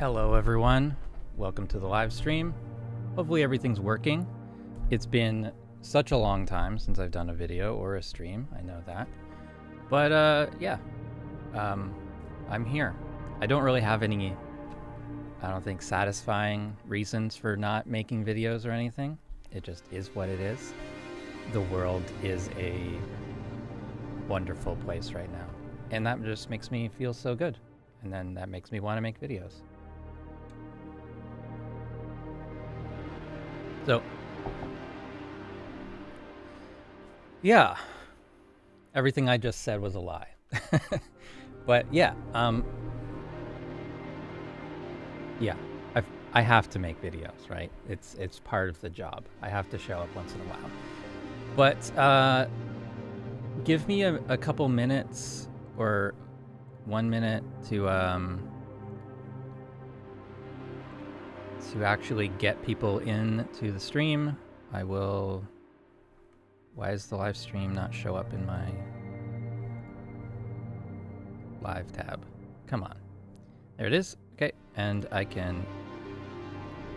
Hello everyone, welcome to the live stream. Hopefully everything's working. It's been such a long time since I've done a video or a stream, I know that. But I'm here. I don't really have any, I don't think, satisfying reasons for not making videos or anything. It just is what it is. The world is a wonderful place right now. And that just makes me feel so good. And then that makes me want to make videos. So, yeah, everything I just said was a lie. But yeah, I have to make videos, right? It's part of the job. I have to show up once in a while. But give me a couple minutes or 1 minute to actually get people into the stream. I will... Why does the live stream not show up in my live tab? Come on. There it is. Okay, and I can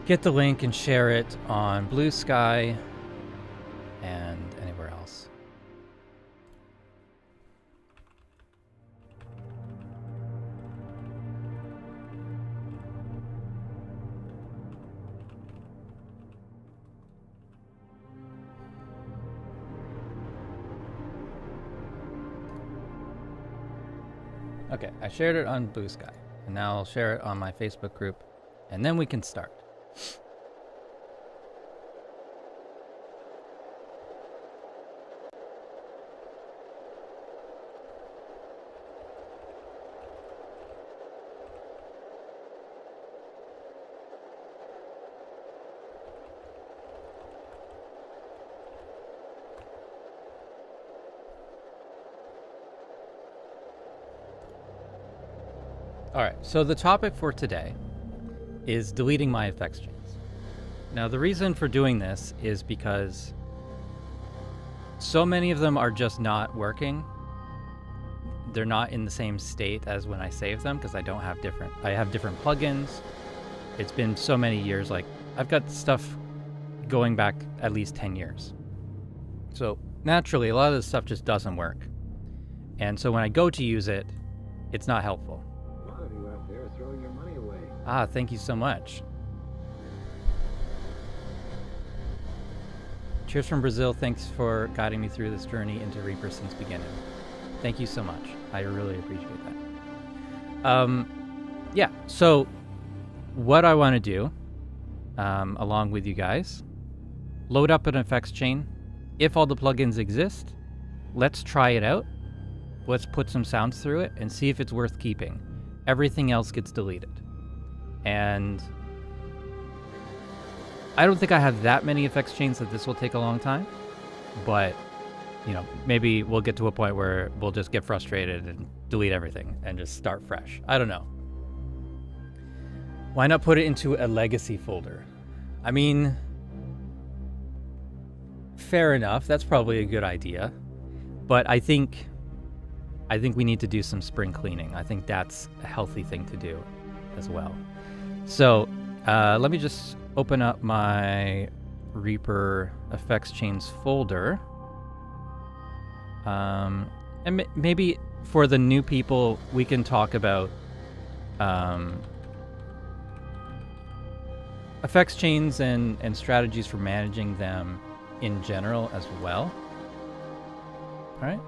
get the link and share it on Blue Sky and anywhere else. Okay, I shared it on Blue Sky, and now I'll share it on my Facebook group, and then we can start. All right, so the topic for today is deleting my effects chains. Now, the reason for doing this is because so many of them are just not working. They're not in the same state as when I save them because I have different plugins. It's been so many years, like I've got stuff going back at least 10 years. So naturally, a lot of this stuff just doesn't work. And so when I go to use it, it's not helpful. Throwing your money away. Ah, thank you so much. Cheers from Brazil. Thanks for guiding me through this journey into Reaper since beginning. Thank you so much. I really appreciate that. Yeah, so what I want to do, along with you guys, load up an effects chain. If all the plugins exist, let's try it out. Let's put some sounds through it and see if it's worth keeping. Everything else gets deleted. And I don't think I have that many effects chains that this will take a long time, but you know, maybe we'll get to a point where we'll just get frustrated and delete everything and just start fresh. I don't know. Why not put it into a legacy folder? I mean, fair enough. That's probably a good idea, but I think we need to do some spring cleaning. I think that's a healthy thing to do as well. So let me just open up my Reaper effects chains folder. And maybe for the new people, we can talk about effects chains and strategies for managing them in general as well. All right.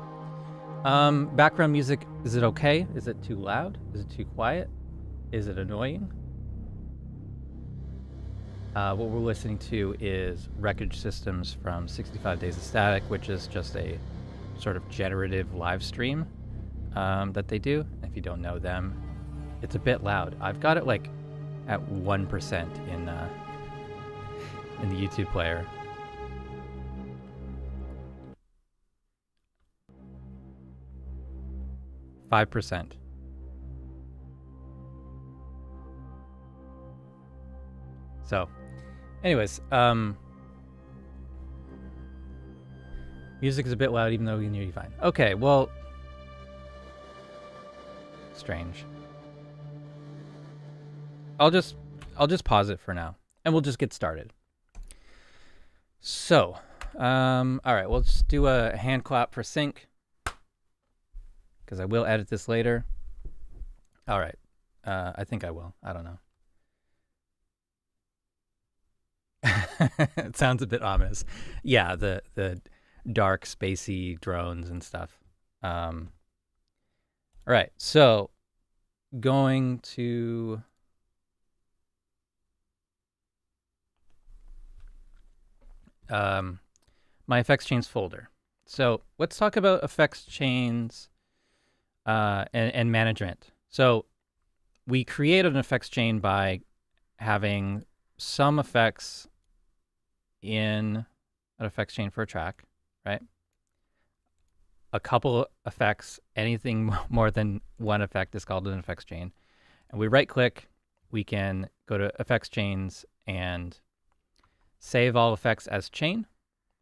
Background music, is it okay? Is it too loud? Is it too quiet? Is it annoying? What we're listening to is Wreckage Systems from 65 Days of Static, which is just a sort of generative live stream that they do. If you don't know them, it's a bit loud. I've got it like at 1% in the YouTube player. %. So, anyways, music is a bit loud even though we can hear you fine. Okay, well, strange. I'll just pause it for now, and we'll just get started. So, all right, we'll just do a hand clap for sync, because I will edit this later. All right, I think I will. I don't know. It sounds a bit ominous. Yeah, the dark, spacey drones and stuff. All right, so going to my effects chains folder. So let's talk about effects chains and management. So we created an effects chain by having some effects in an effects chain for a track, right? A couple effects, anything more than one effect is called an effects chain. And we right click, we can go to effects chains and save all effects as chain.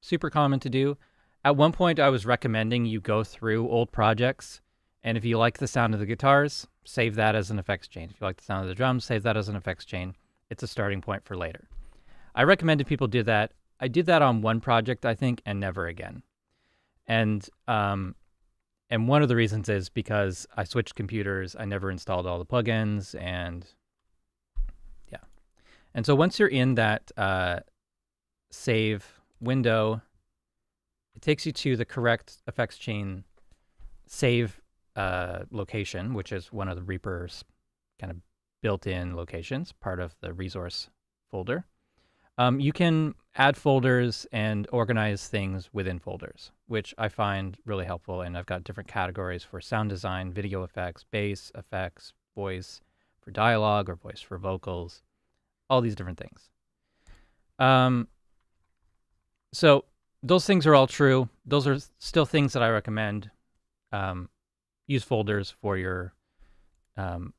Super common to do. At one point, I was recommending you go through old projects, and if you like the sound of the guitars, save that as an effects chain. If you like the sound of the drums, save that as an effects chain. It's a starting point for later. I recommended people do that. I did that on one project, I think, and never again. And one of the reasons is because I switched computers, I never installed all the plugins, and yeah. And so once you're in that save window, it takes you to the correct effects chain save location, which is one of the Reaper's kind of built-in locations, part of the resource folder. You can add folders and organize things within folders, which I find really helpful. And I've got different categories for sound design, video effects, bass effects, voice for dialogue or voice for vocals, all these different things. So those things are all true. Those are still things that I recommend. Use folders for your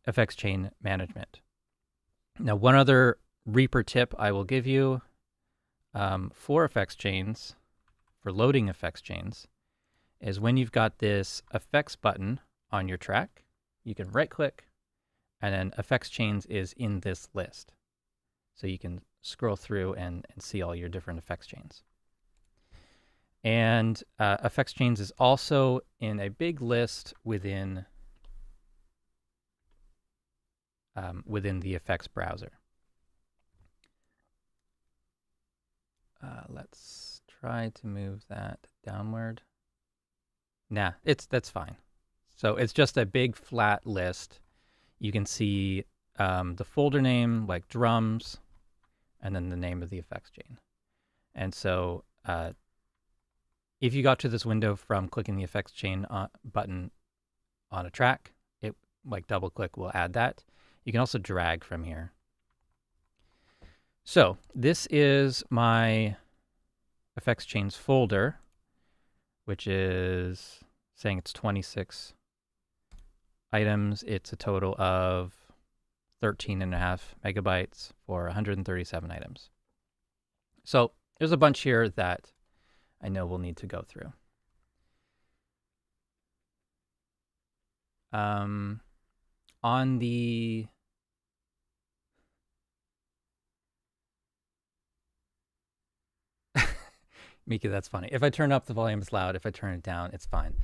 effects chain management. Now, one other Reaper tip I will give you for effects chains, for loading effects chains, is when you've got this effects button on your track, you can right click, and then effects chains is in this list. So you can scroll through and see all your different effects chains. And effects chains is also in a big list within the effects browser. Let's try to move that downward. Nah, that's fine. So it's just a big flat list. You can see the folder name, like drums, and then the name of the effects chain. And so if you got to this window from clicking the effects chain button on a track, it like double click will add that. You can also drag from here. So this is my effects chains folder, which is saying it's 26 items. It's a total of 13.5 megabytes for 137 items. So there's a bunch here that I know we'll need to go through. On the Mika, that's funny. If I turn up the volume, it's loud. If I turn it down, it's fine.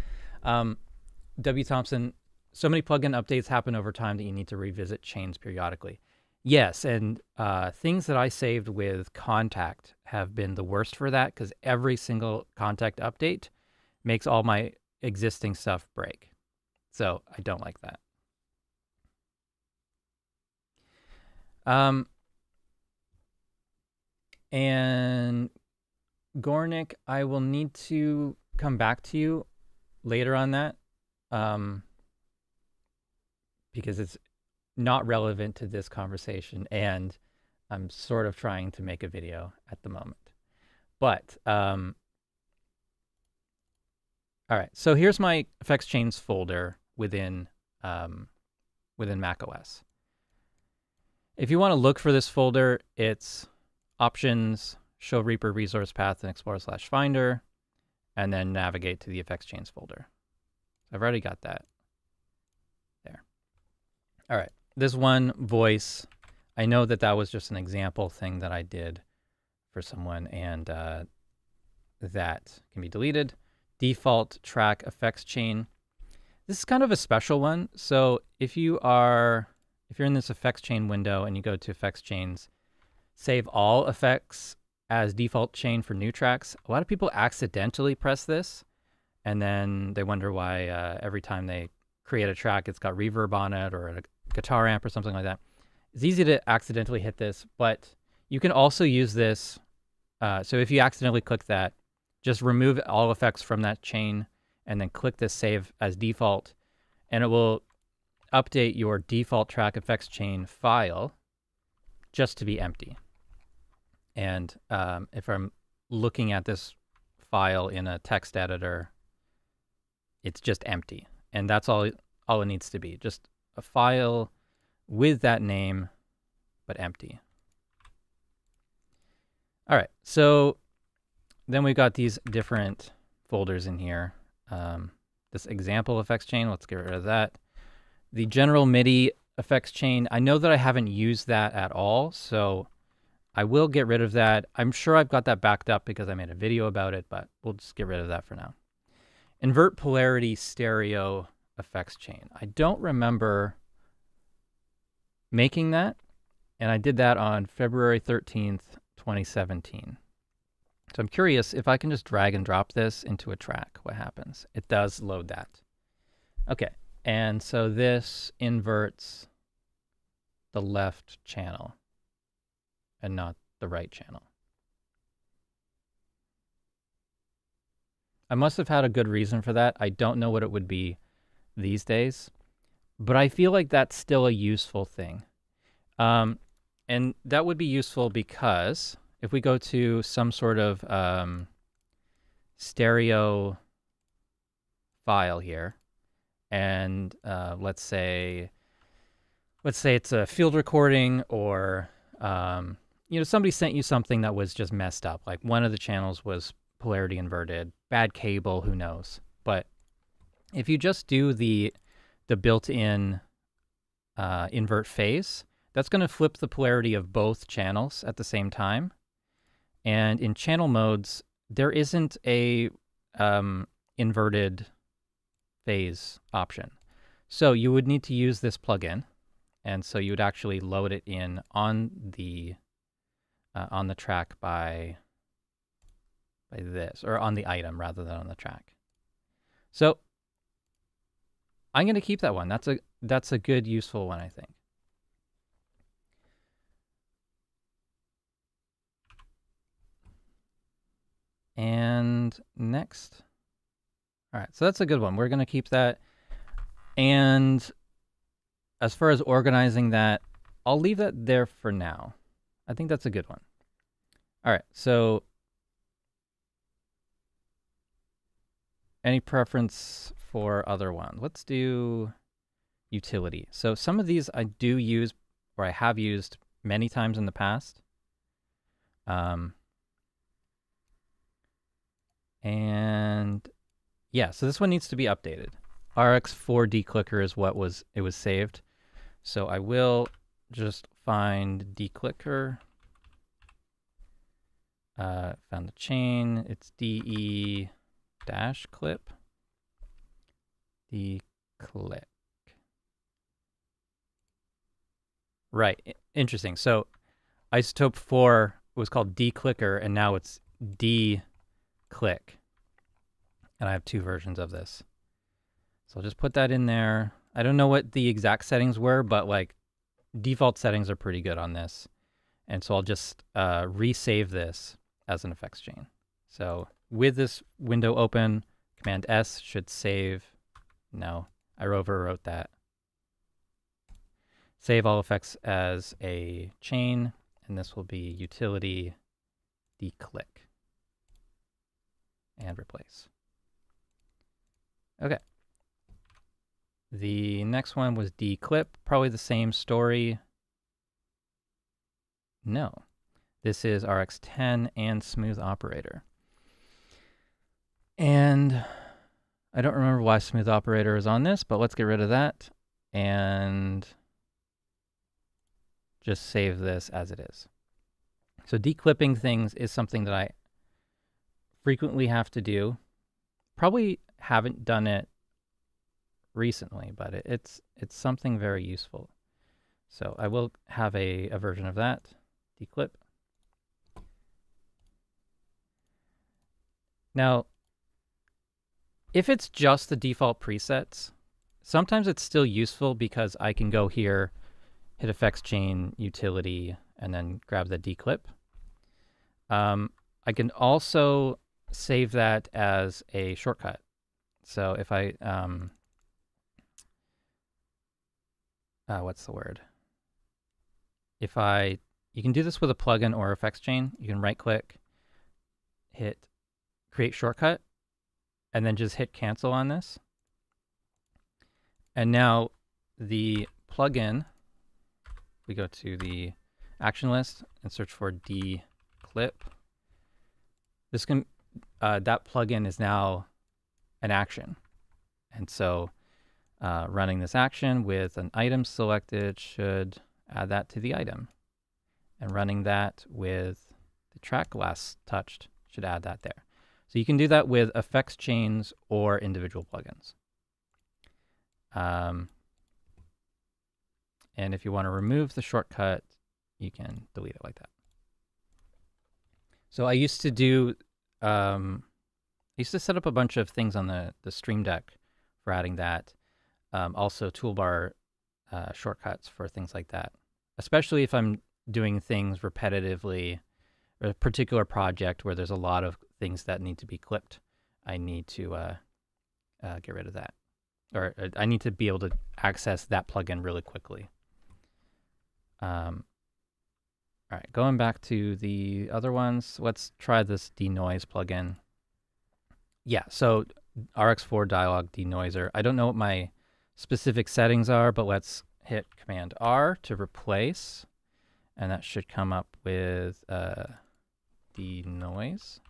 W. Thompson, so many plugin updates happen over time that you need to revisit chains periodically. Yes, and things that I saved with Contact have been the worst for that, because every single Contact update makes all my existing stuff break. So I don't like that. And Gornick, I will need to come back to you later on that, because it's not relevant to this conversation, and I'm sort of trying to make a video at the moment. But all right, so here's my effects chains folder within macOS. If you want to look for this folder, it's Options, Show Reaper Resource Path, and Explore/Finder, and then navigate to the effects chains folder. I've already got that there. All right, this one, voice, I know that that was just an example thing that I did for someone, and that can be deleted. Default track effects chain. This is kind of a special one. So if you're in this effects chain window and you go to effects chains, save all effects as default chain for new tracks. A lot of people accidentally press this, and then they wonder why every time they create a track, it's got reverb on it or a guitar amp or something like that. It's easy to accidentally hit this, but you can also use this. So if you accidentally click that, just remove all effects from that chain and then click this save as default, and it will update your default track effects chain file just to be empty. And if I'm looking at this file in a text editor, it's just empty. And that's all it needs to be. Just a file with that name, but empty. All right, so then we've got these different folders in here. This example effects chain, let's get rid of that. The general MIDI effects chain, I know that I haven't used that at all, so I will get rid of that. I'm sure I've got that backed up because I made a video about it, but we'll just get rid of that for now. Invert polarity stereo effects chain. I don't remember making that, and I did that on February 13th, 2017. So I'm curious if I can just drag and drop this into a track, what happens? It does load that. Okay, and so this inverts the left channel and not the right channel. I must have had a good reason for that. I don't know what it would be these days, but I feel like that's still a useful thing. And that would be useful because if we go to some sort of stereo file here, and let's say it's a field recording, or somebody sent you something that was just messed up, like one of the channels was polarity inverted, bad cable, who knows. But if you just do the built-in invert phase, that's going to flip the polarity of both channels at the same time. And in channel modes, there isn't a inverted phase option. So you would need to use this plugin. And so you would actually load it in on the track by this, or on the item rather than on the track. So I'm going to keep that one. That's a good, useful one, I think. And next. All right, so that's a good one. We're going to keep that. And as far as organizing that, I'll leave that there for now. I think that's a good one. All right, so any preference for other one? Let's do utility. So some of these I do use, or I have used many times in the past. And yeah, so this one needs to be updated. RX4 declicker is what it was saved. So I will just find declicker. Found the chain. It's DE-clip. Declick. Right. Interesting. So Isotope 4 was called declicker, and now it's declick. And I have two versions of this. So I'll just put that in there. I don't know what the exact settings were, but like default settings are pretty good on this. And so I'll just resave this as an effects chain. So with this window open, Command S should save. No, I overwrote that. Save all effects as a chain, and this will be utility declick. And replace. Okay. The next one was declip, probably the same story. No. This is RX10 and Smooth Operator. And I don't remember why Smooth Operator is on this, but let's get rid of that. And just save this as it is. So declipping things is something that I frequently have to do. Probably haven't done it recently, but it's something very useful. So I will have a version of that, declip. Now, if it's just the default presets, sometimes it's still useful because I can go here, hit effects chain, utility, and then grab the declip. I can also save that as a shortcut. So if I, what's the word? You can do this with a plugin or effects chain. You can right click, hit create shortcut, and then just hit cancel on this. And now the plugin, we go to the action list and search for declip. This can, that plugin is now an action. And so running this action with an item selected should add that to the item. And running that with the track last touched should add that there. So you can do that with effects chains or individual plugins. And if you want to remove the shortcut, you can delete it like that. So I used to do, I used to set up a bunch of things on the Stream Deck for adding that. Also toolbar shortcuts for things like that, especially if I'm doing things repetitively, or a particular project where there's a lot of things that need to be clipped. I need to get rid of that. Or I need to be able to access that plugin really quickly. All right, going back to the other ones, let's try this denoise plugin. Yeah, so RX4 dialog denoiser. I don't know what my specific settings are, but let's hit Command R to replace, and that should come up with denoise.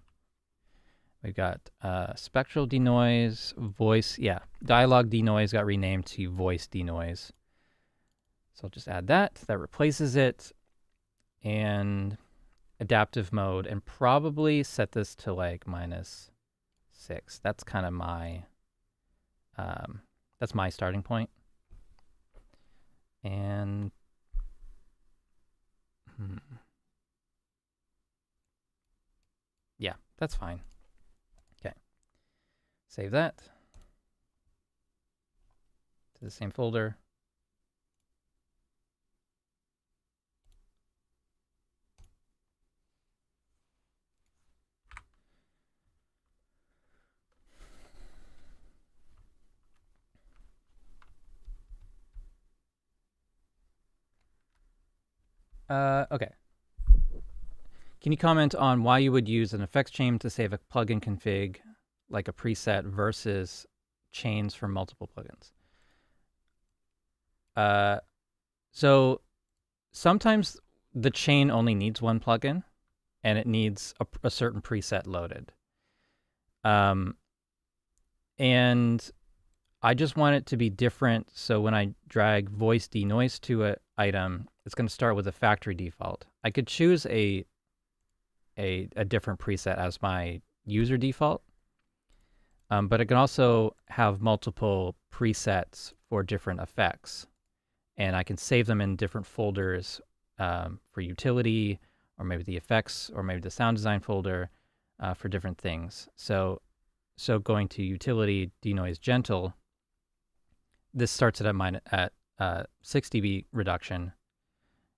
We've got spectral denoise, voice, dialog denoise got renamed to voice denoise. So I'll just add that. That replaces it. And adaptive mode, and probably set this to like -6. That's kind of my, that's my starting point. And yeah, that's fine. Okay, save that to the same folder. Okay. Can you comment on why you would use an effects chain to save a plugin config like a preset versus chains for multiple plugins? So sometimes the chain only needs one plugin and it needs a certain preset loaded. And I just want it to be different. So when I drag voice denoise to an item, it's going to start with a factory default. I could choose a different preset as my user default, but it can also have multiple presets for different effects, and I can save them in different folders for utility, or maybe the effects, or maybe the sound design folder for different things. So going to utility denoise gentle, this starts at 6 dB reduction,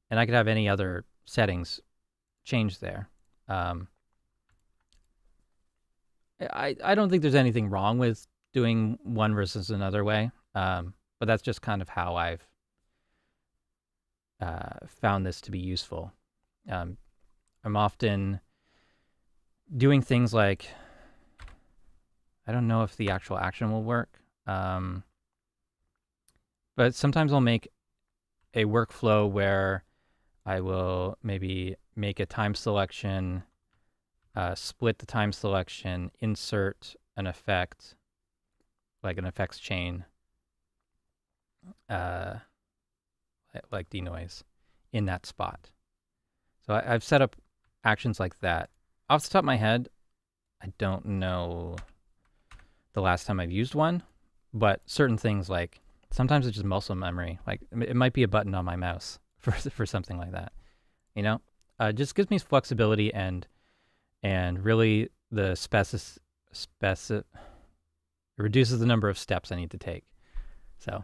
and I could have any other settings change there. I don't think there's anything wrong with doing one versus another way, but that's just kind of how I've found this to be useful. I'm often doing things like, I don't know if the actual action will work, but sometimes I'll make a workflow where I will maybe make a time selection, split the time selection, insert an effect, like an effects chain, like denoise, in that spot. So I've set up actions like that. Off the top of my head, I don't know the last time I've used one, but certain things like sometimes it's just muscle memory. Like it might be a button on my mouse for something like that. It just gives me flexibility and really the it reduces the number of steps I need to take. So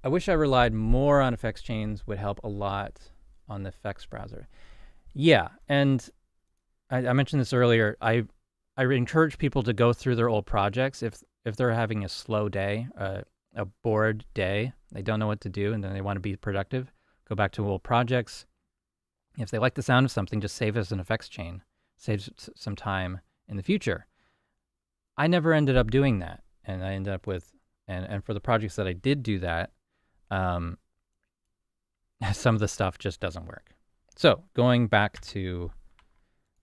I wish I relied more on effects chains, would help a lot on the effects browser. Yeah, and I mentioned this earlier. I encourage people to go through their old projects if they're having a slow day, a bored day, they don't know what to do, and then they want to be productive. Go back to old projects. If they like the sound of something, just save it as an effects chain. Save some time in the future. I never ended up doing that, and I ended up with, and for the projects that I did do that, some of the stuff just doesn't work. So going back to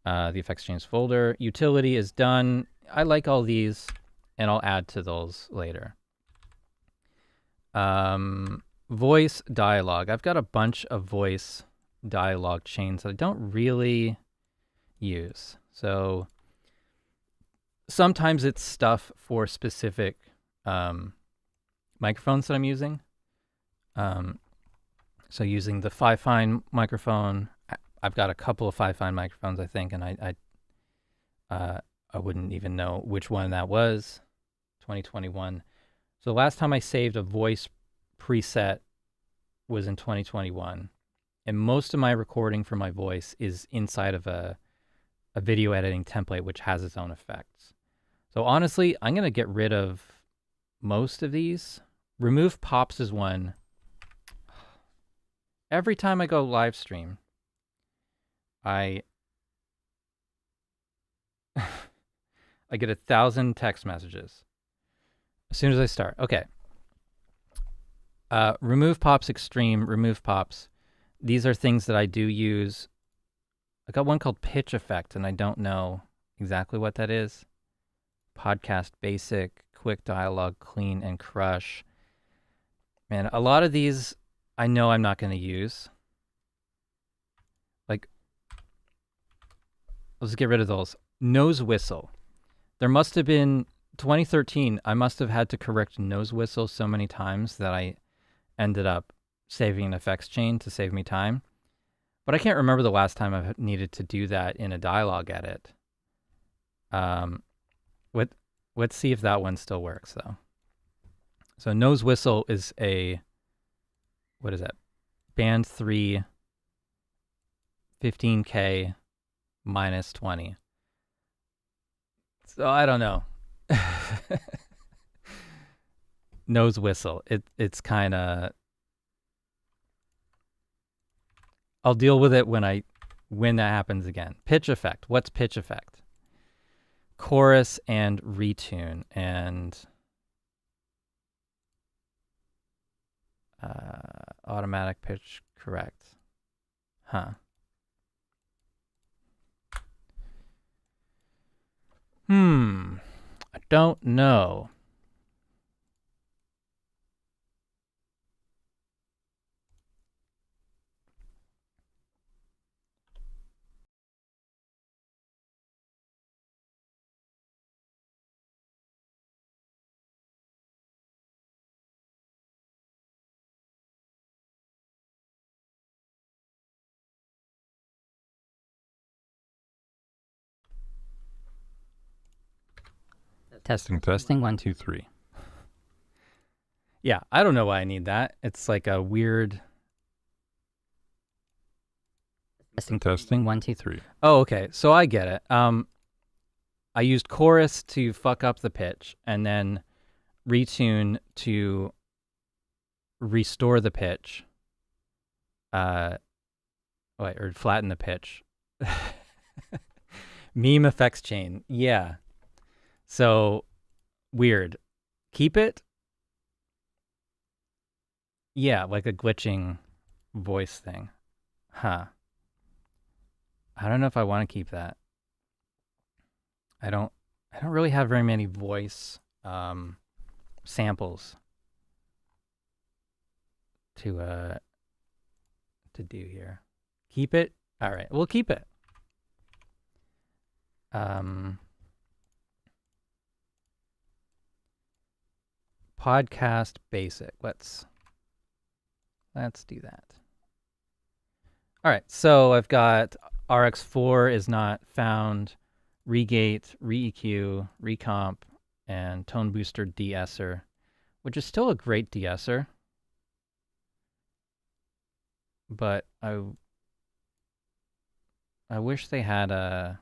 the effects chains folder, utility is done. I like all these, and I'll add to those later. Voice dialogue. I've got a bunch of voice dialogue chains that I don't really use. So sometimes it's stuff for specific microphones that I'm using. So using the Fifine microphone, I've got a couple of Fifine microphones, I think, and I wouldn't even know which one that was. 2021. So the last time I saved a voice preset was in 2021, and most of my recording for my voice is inside of a video editing template which has its own effects. So honestly, I'm going to get rid of most of these. Remove pops is one. Every time I go live stream, I get 1,000 text messages as soon as I start. Okay. Remove pops extreme, remove pops. These are things that I do use. I got one called pitch effect, and I don't know exactly what that is. Podcast basic, quick dialogue, clean, and crush. Man, a lot of these I know I'm not going to use. Like, let's get rid of those. Nose whistle. There must have been 2013. I must have had to correct nose whistle so many times that I ended up saving an effects chain to save me time. But I can't remember the last time I've needed to do that in a dialogue edit. Let's see if that one still works, though. So nose whistle is a, what is that? Band 3, 15K minus 20. So I don't know. Nose whistle. It's kind of, I'll deal with it when that happens again. Pitch effect. What's pitch effect? Chorus and retune and automatic pitch correct. Huh. I don't know. Testing, 1, 2, 3. Yeah, I don't know why I need that. It's like a weird. Testing, 1, 2, 3. Oh, okay. So I get it. I used chorus to fuck up the pitch, and then retune to restore the pitch. Or flatten the pitch. Meme effects chain. Yeah. So, weird. Keep it? Yeah, like a glitching voice thing. Huh. I don't know if I want to keep that. I don't really have very many voice samples. to do here. Keep it. All right, we'll keep it. Podcast basic. Let's do that. All right, so I've got RX4 is not found, regate, re-EQ, recomp, and tone booster de-esser, which is still a great de-esser, but I wish they had a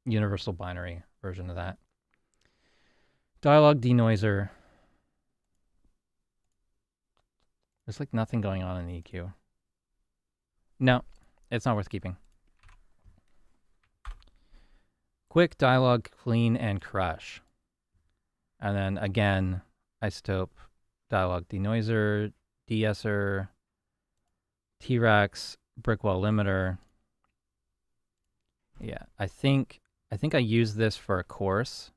universal binary version of that. Dialogue denoiser. There's like nothing going on in the EQ. No, it's not worth keeping. Quick, dialogue, clean, and crush. And then again, isotope, dialogue denoiser, de-esser, T-Rex, brickwall limiter. Yeah, I think I used this for a course,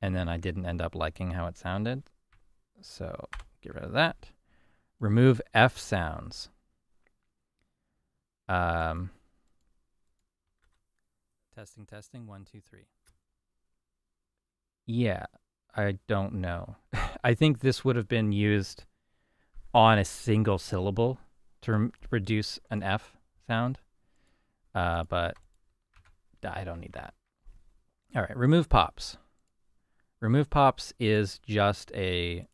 and then I didn't end up liking how it sounded. So get rid of that. Remove F sounds. Testing, 1, 2, 3. Yeah, I don't know. I think this would have been used on a single syllable to reduce an F sound, but I don't need that. All right, remove pops. Remove pops is just a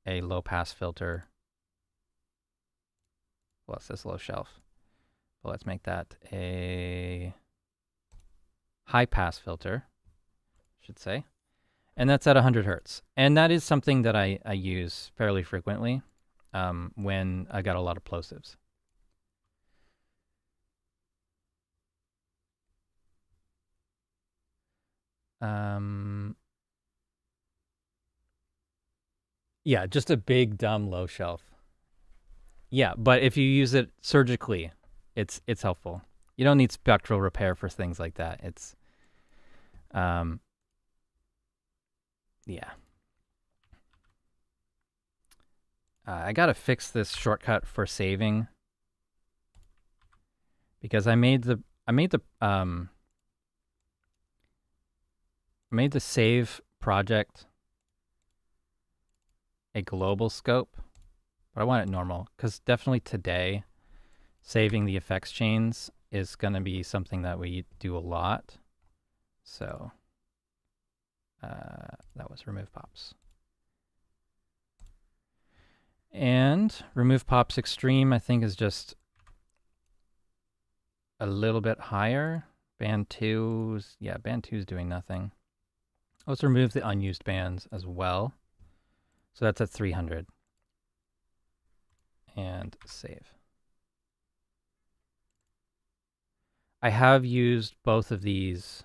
low pass filter. Well, it says low shelf, but let's make that a high pass filter, I should say. And that's at 100 hertz. And that is something that I use fairly frequently when I got a lot of plosives. Yeah, just a big, dumb low shelf. Yeah, but if you use it surgically, it's helpful. You don't need spectral repair for things like that. It's, yeah. I gotta fix this shortcut for saving because I made the save project a global scope, but I want it normal because definitely today saving the effects chains is going to be something that we do a lot. So that was remove pops. And remove pops extreme, I think, is just a little bit higher. Band 2's, yeah, band 2 is doing nothing. Let's remove the unused bands as well. So that's at 300. And save. I have used both of these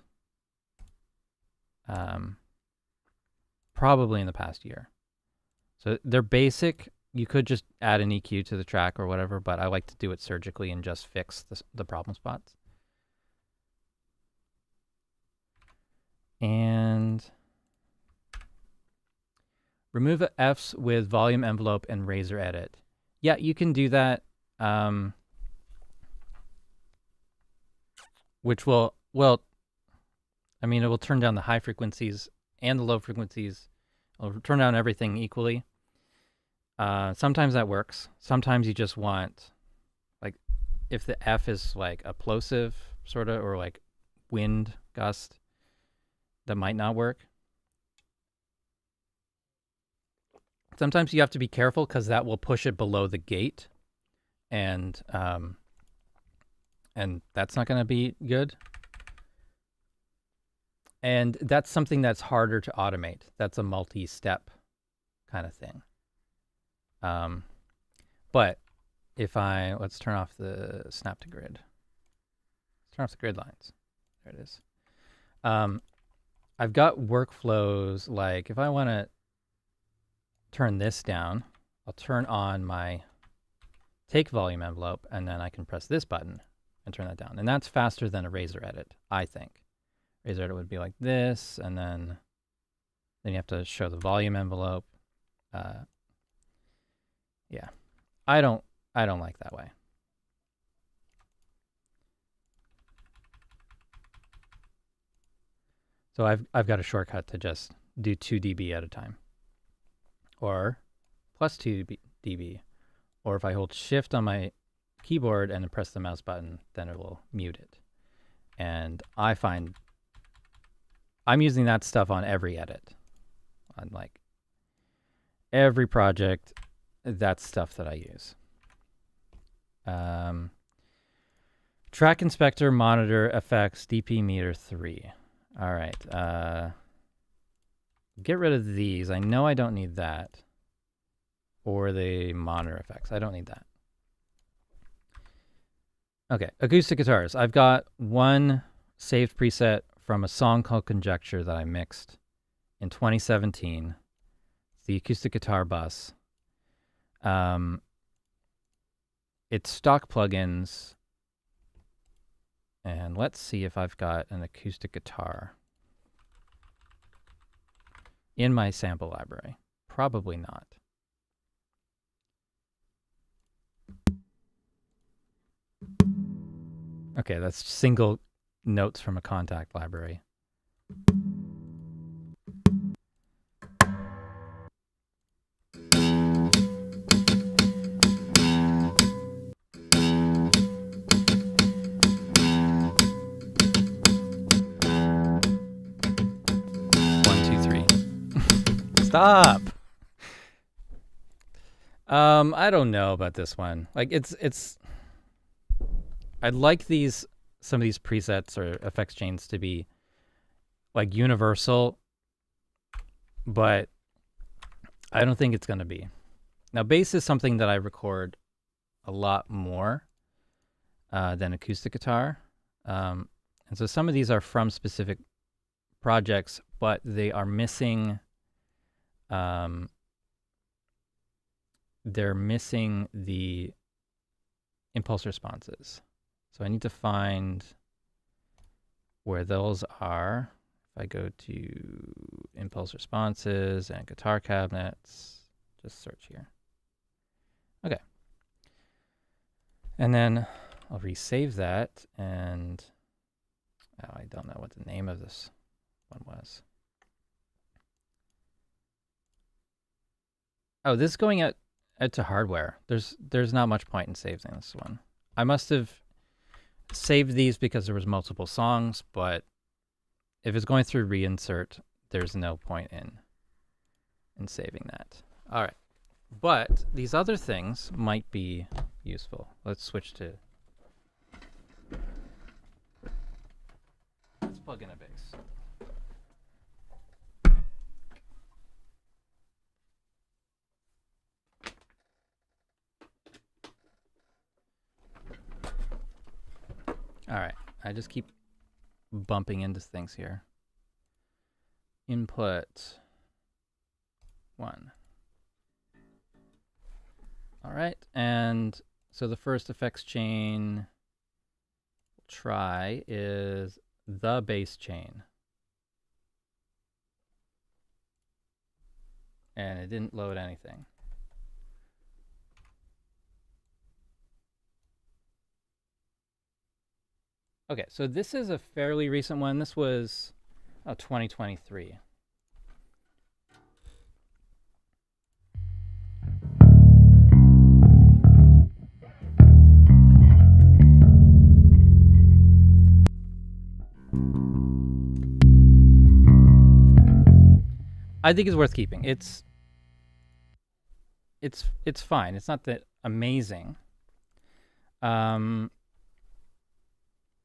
probably in the past year. So they're basic. You could just add an EQ to the track or whatever, but I like to do it surgically and just fix the problem spots. And remove Fs with volume envelope and razor edit. Yeah, you can do that. Which will, well, I mean, it will turn down the high frequencies and the low frequencies. It'll turn down everything equally. Sometimes that works. Sometimes you just want, like, if the F is like a plosive sort of, or like wind gust, that might not work. Sometimes you have to be careful because that will push it below the gate, and that's not going to be good. And that's something that's harder to automate. That's a multi-step kind of thing. But if let's turn off the snap to grid. Let's turn off the grid lines. There it is. I've got workflows like if I want to turn this down, I'll turn on my take volume envelope, and then I can press this button and turn that down. And that's faster than a razor edit, I think. Razor edit would be like this, and then you have to show the volume envelope. Yeah, I don't like that way. So I've got a shortcut to just do 2 dB at a time, or plus 2 dB, or if I hold Shift on my keyboard and then press the mouse button, then it will mute it. And I find I'm using that stuff on every edit, on like every project. That's stuff that I use. Track inspector, monitor, effects, DP meter 3. All right. Get rid of these. I know I don't need that. Or the monitor effects. I don't need that. Okay, acoustic guitars. I've got one saved preset from a song called Conjecture that I mixed in 2017. It's the acoustic guitar bus. It's stock plugins. And let's see if I've got an acoustic guitar in my sample library. Probably not. Okay, that's single notes from a Kontakt library. Stop. I don't know about this one. Like it's I'd like some of these presets or effects chains to be like universal, but I don't think it's going to be. Now, bass is something that I record a lot more than acoustic guitar. And so some of these are from specific projects, but they are missing they're missing the impulse responses. So I need to find where those are. If I go to impulse responses and guitar cabinets, just search here. Okay. And then I'll resave that, and I don't know what the name of this one was. Oh, this is going out to hardware. There's not much point in saving this one. I must have saved these because there was multiple songs, but if it's going through reinsert, there's no point in saving that. All right. But these other things might be useful. Let's switch to... Let's plug in a bass. All right, I just keep bumping into things here. Input 1. All right, and so the first effects chain we'll try is the bass chain. And it didn't load anything. Okay, so this is a fairly recent one. This was 2023. I think it's worth keeping. It's fine. It's not that amazing.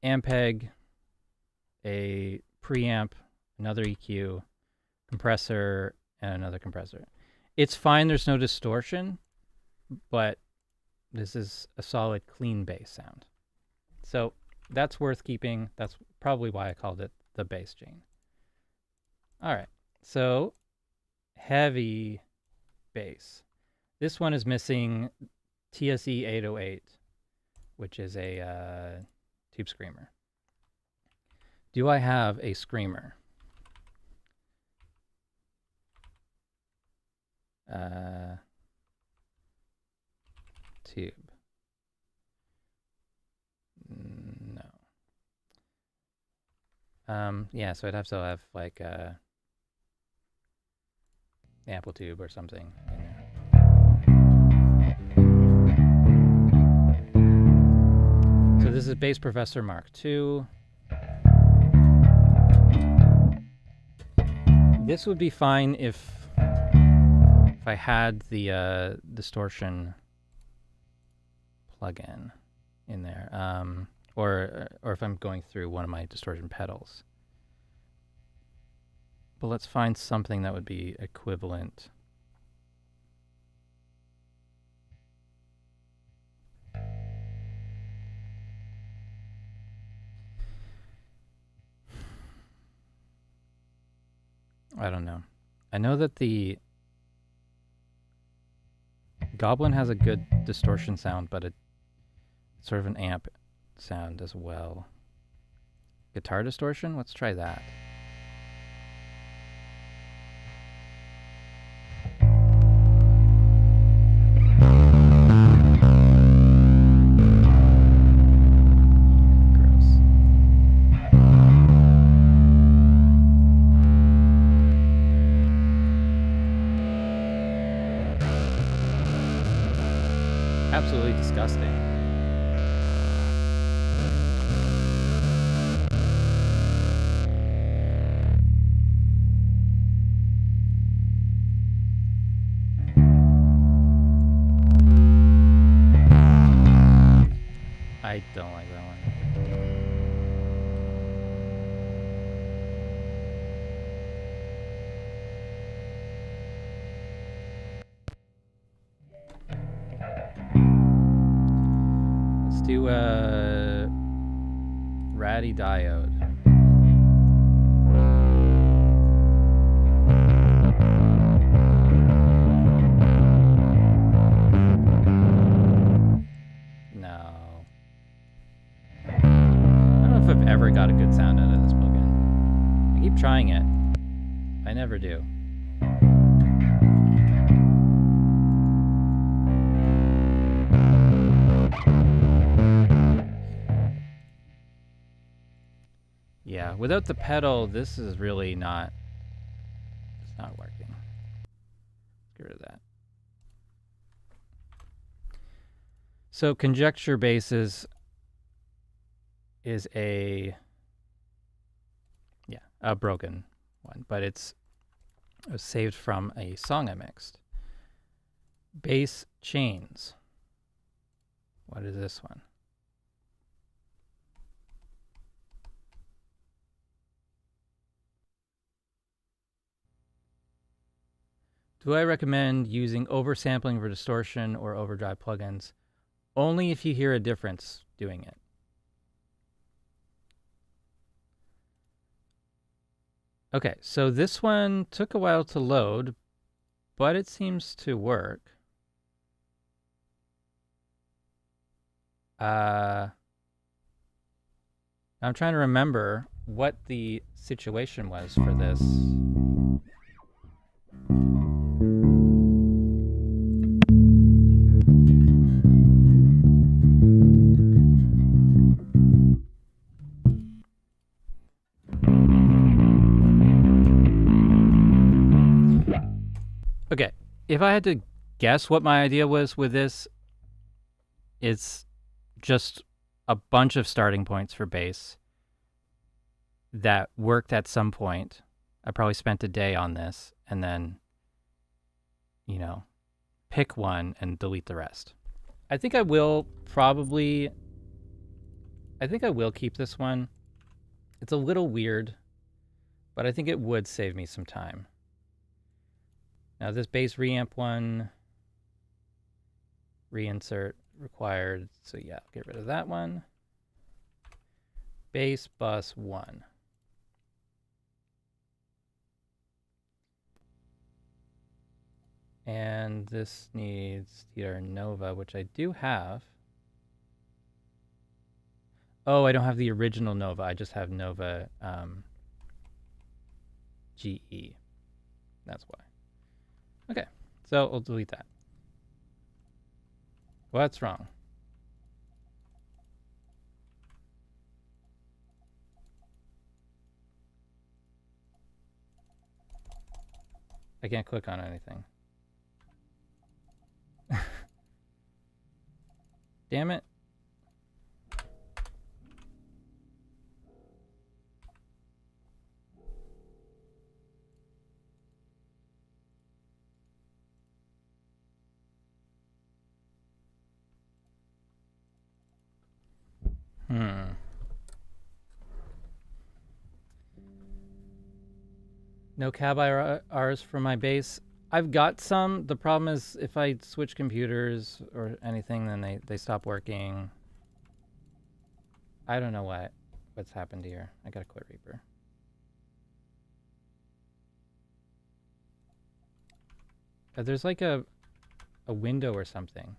Ampeg, a preamp, another EQ, compressor, and another compressor. It's fine, there's no distortion, but this is a solid, clean bass sound. So that's worth keeping. That's probably why I called it the bass chain. All right, so heavy bass. This one is missing TSE 808, which is a tube screamer. Do I have a screamer? Tube. No. Yeah, so I'd have to have like ample tube or something in there. So this is Bass Professor Mark II. This would be fine if I had the distortion plugin in there, or if I'm going through one of my distortion pedals. But let's find something that would be equivalent. I don't know. I know that the Goblin has a good distortion sound, but it's sort of an amp sound as well. Guitar distortion? Let's try that. Absolutely disgusting. I don't like that one. Let's do a Ratty Diode. No. I don't know if I've ever got a good sound out of this plugin. I keep trying it. I never do. Yeah, without the pedal, this is really not, it's not working. Let's get rid of that. So Conjecture Basses is a broken one, but it was saved from a song I mixed. Bass Chains. What is this one? Do I recommend using oversampling for distortion or overdrive plugins? Only if you hear a difference doing it. Okay, so this one took a while to load, but it seems to work. I'm trying to remember what the situation was for this. Okay, if I had to guess what my idea was with this, it's just a bunch of starting points for bass that worked at some point. I probably spent a day on this and then, you know, pick one and delete the rest. I think I will keep this one. It's a little weird, but I think it would save me some time. Now this bass reamp one, reinsert required. So yeah, I'll get rid of that one. Bass bus 1. And this needs TR Nova, which I do have. Oh, I don't have the original Nova. I just have Nova GE. That's why. Okay, So we'll delete that. What's wrong? I can't click on anything. Damn it. No cab IRs for my base. I've got some. The problem is if I switch computers or anything, then they stop working. I don't know what's happened here. I gotta quit Reaper. There's like a window or something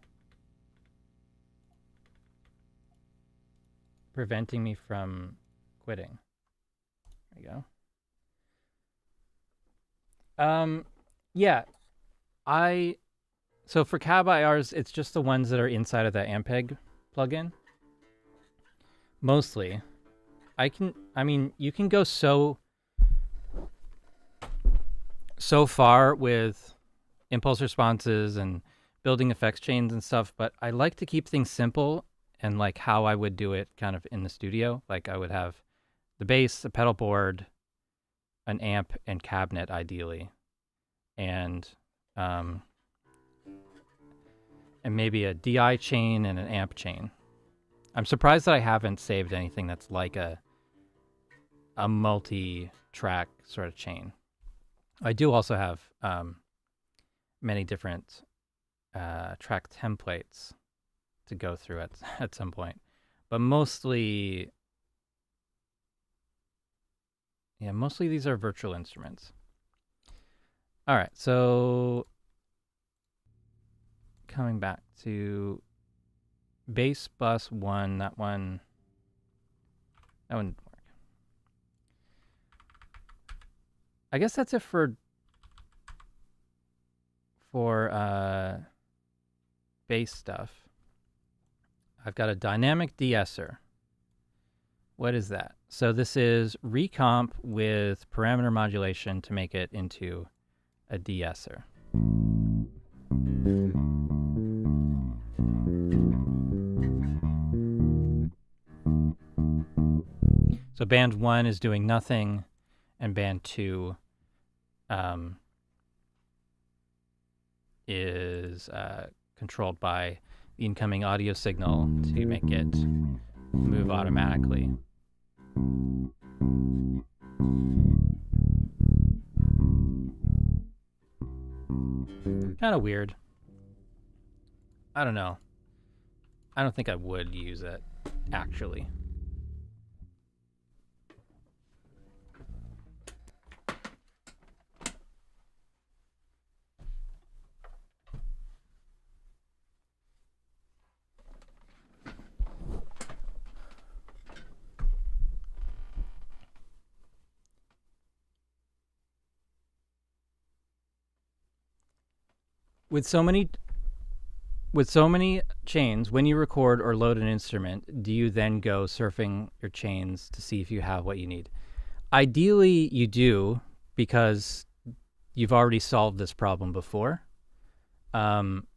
preventing me from quitting. There you go. Yeah. So for cab IRs, it's just the ones that are inside of that Ampeg plugin. Mostly. You can go so far with impulse responses and building effects chains and stuff, but I like to keep things simple and like how I would do it kind of in the studio. Like I would have the bass, a pedal board, an amp, and cabinet ideally. And maybe a DI chain and an amp chain. I'm surprised that I haven't saved anything that's like a multi-track sort of chain. I do also have many different track templates to go through at some point, but mostly these are virtual instruments. All right, so coming back to bass bus 1, that one didn't work. I guess that's it for bass stuff. I've got a dynamic de-esser. What is that? So this is recomp with parameter modulation to make it into a de-esser. So band 1 is doing nothing, and band 2 is controlled by the incoming audio signal to make it move automatically. Kind of weird. I don't know. I don't think I would use it, actually. With so many chains, when you record or load an instrument, do you then go surfing your chains to see if you have what you need? Ideally, you do, because you've already solved this problem before. Yeah,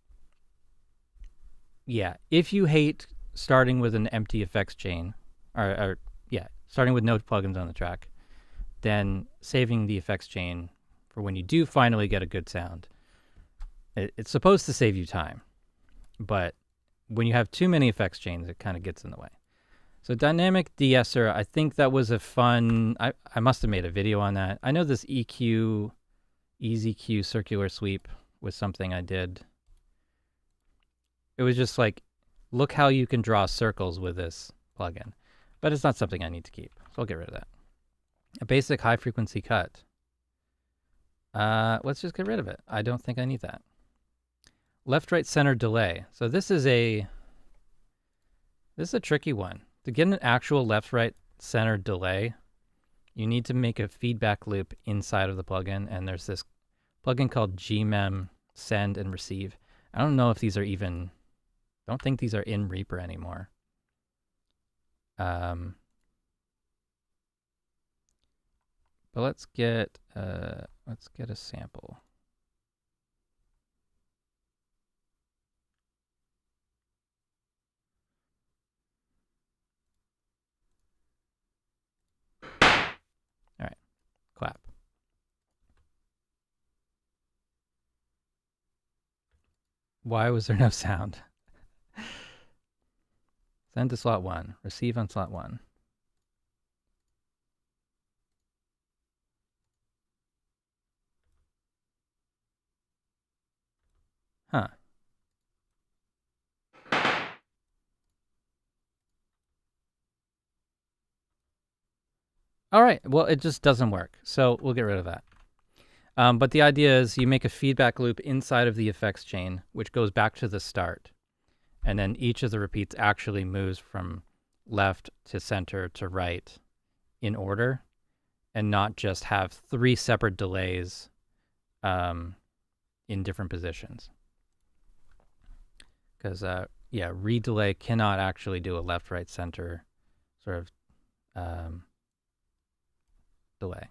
if you hate starting with an empty effects chain, or starting with no plugins on the track, then saving the effects chain for when you do finally get a good sound. It's supposed to save you time, but when you have too many effects chains, it kind of gets in the way. So dynamic de-esser, I think that was a fun, I must have made a video on that. I know this EQ, EasyQ circular sweep was something I did. It was just like, look how you can draw circles with this plugin, but it's not something I need to keep, so I'll get rid of that. A basic high frequency cut. Let's just get rid of it. I don't think I need that. Left, right, center delay. So this is a tricky one. To get an actual left, right, center delay, you need to make a feedback loop inside of the plugin, and there's this plugin called GMEM send, and receive. I don't know if these are even, don't think these are in Reaper anymore. But let's get a sample. All right, clap. Why was there no sound? Send to slot 1, receive on slot 1. Huh. All right, well, it just doesn't work, so we'll get rid of that. But the idea is you make a feedback loop inside of the effects chain, which goes back to the start. And then each of the repeats actually moves from left to center to right in order, and not just have 3 separate delays in different positions. Because, read delay cannot actually do a left, right, center sort of delay.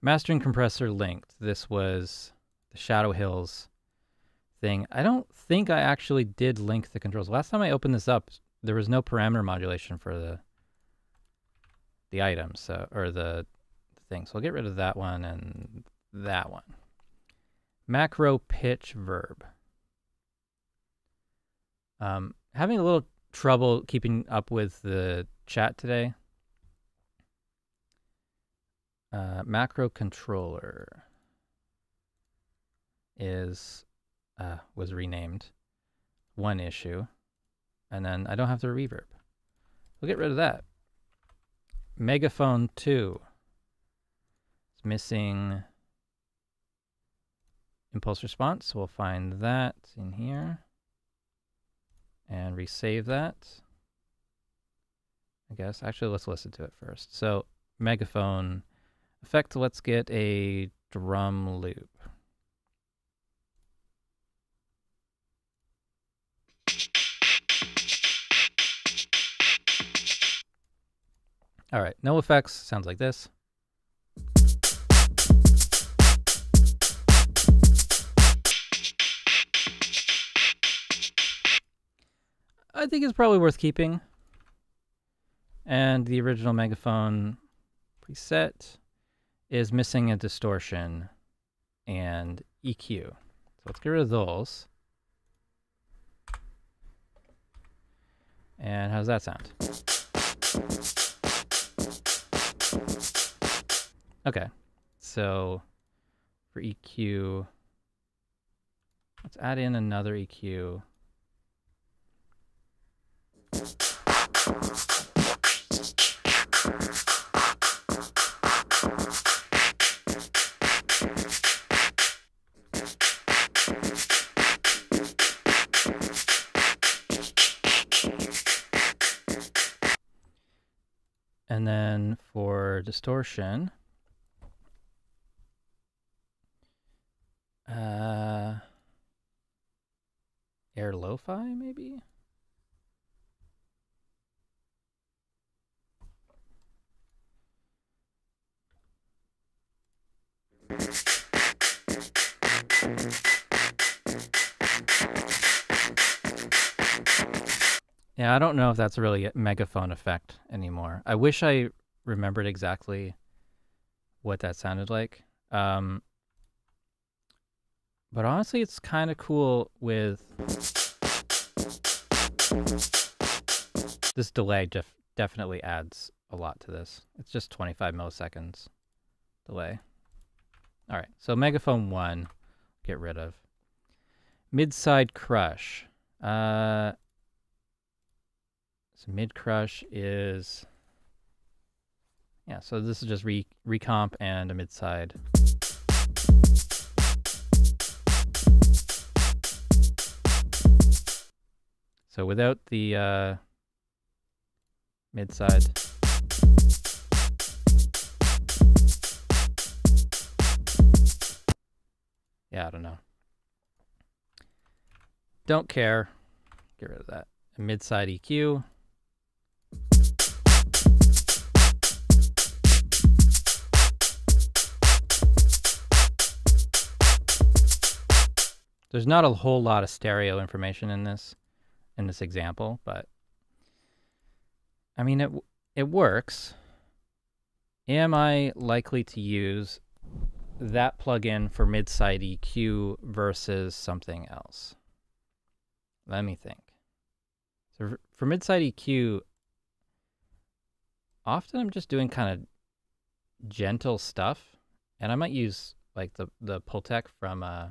Mastering compressor linked. This was the Shadow Hills thing. I don't think I actually did link the controls. Last time I opened this up, there was no parameter modulation for the items, so, or the thing. So I'll get rid of that one and that one. Macro pitch verb. Having a little trouble keeping up with the chat today. Macro controller was renamed. One issue. And then I don't have the reverb. We'll get rid of that. Megaphone 2. It's missing impulse response. So we'll find that in here. And resave that. I guess. Actually, let's listen to it first. So, megaphone effect. Let's get a drum loop. All right, no effects. Sounds like this. I think it's probably worth keeping. And the original megaphone preset is missing a distortion and EQ. So let's get rid of those. And how does that sound? Okay, so for EQ, let's add in another EQ. And then for distortion, air lo-fi maybe? Yeah, I don't know if that's really a megaphone effect anymore. I wish I remembered exactly what that sounded like. But honestly, it's kind of cool with this delay. Definitely adds a lot to this. It's just 25 milliseconds delay. All right, so megaphone 1, get rid of. Mid-side crush. So mid crush is, yeah, so this is just recomp and a mid-side. So without the mid-side. Yeah, I don't know. Don't care. Get rid of that. A mid-side EQ. There's not a whole lot of stereo information in this example, but I mean it works. Am I likely to use that plugin for mid-side EQ versus something else? Let me think. So for mid-side EQ, often I'm just doing kind of gentle stuff, and I might use like the Pultec from my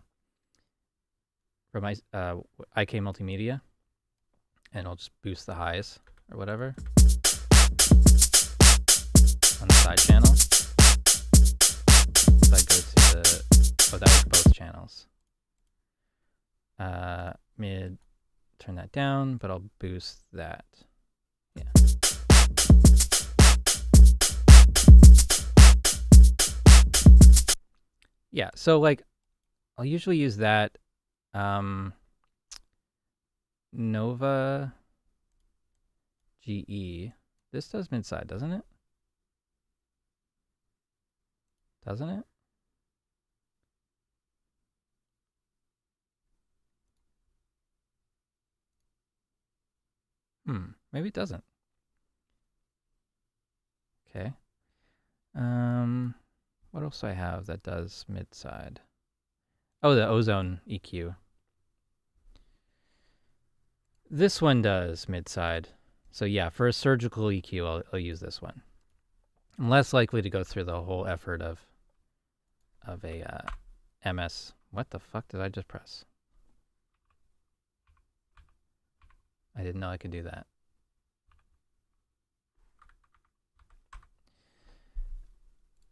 IK Multimedia, and I'll just boost the highs or whatever on the side channel. So I go to that was both channels. Mid, turn that down, but I'll boost that. Yeah. Yeah, so like I'll usually use that. Nova GE. This does mid-side, doesn't it? Doesn't it? Maybe it doesn't. Okay. What else do I have that does mid-side? Oh, the Ozone EQ. This one does mid-side. So yeah, for a surgical EQ, I'll use this one. I'm less likely to go through the whole effort of a MS. What the fuck did I just press? I didn't know I could do that.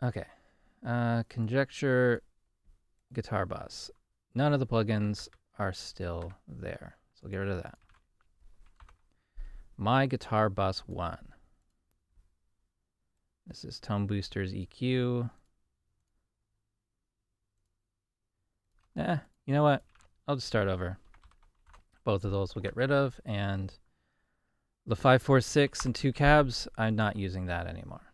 Okay. Conjecture Guitar Bus. None of the plugins are still there, so I'll get rid of that. My Guitar Bus 1. This is Tone Boosters EQ. You know what? I'll just start over. Both of those we'll get rid of, and the 546 and 2 cabs, I'm not using that anymore.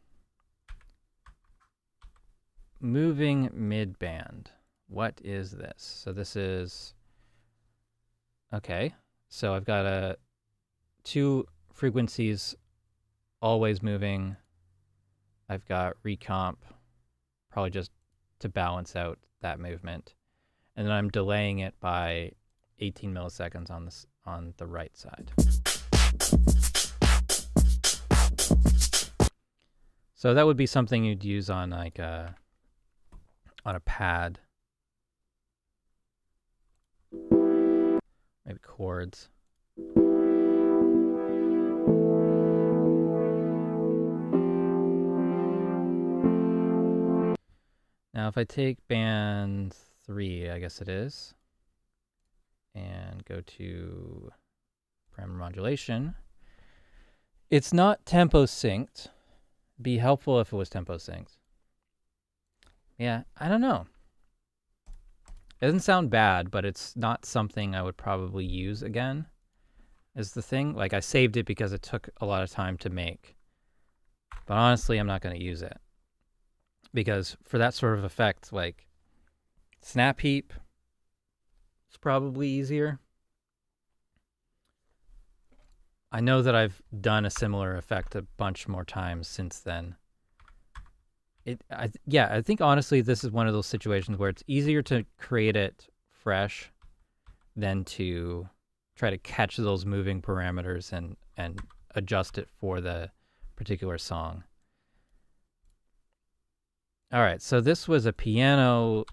Moving mid-band. What is this? So this is, okay, so I've got 2 frequencies always moving. I've got recomp, probably just to balance out that movement. And then I'm delaying it by 18 milliseconds on the right side. So that would be something you'd use on like on a pad. Maybe chords. Now if I take band 3, I guess it is, and go to parameter modulation, it's not tempo synced. Be helpful if it was tempo synced. Yeah, I don't know. It doesn't sound bad, but it's not something I would probably use again, is the thing. Like, I saved it because it took a lot of time to make. But honestly, I'm not going to use it. Because for that sort of effect, like, Snap Heap is probably easier. I know that I've done a similar effect a bunch more times since then. I think honestly this is one of those situations where it's easier to create it fresh than to try to catch those moving parameters and adjust it for the particular song. All right, so this was a piano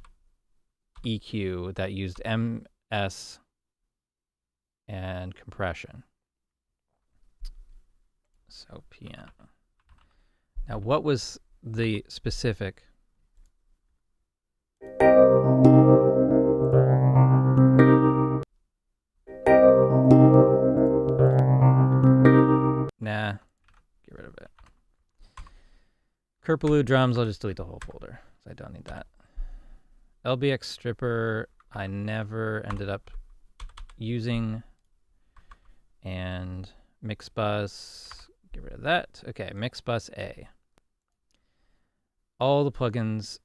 EQ that used MS and compression. So piano. Now what was the specific? Nah, get rid of it. Kerpaloo drums, I'll just delete the whole folder. I don't need that. LBX stripper, I never ended up using, and mix bus, get rid of that. Okay, mix bus A. All the plugins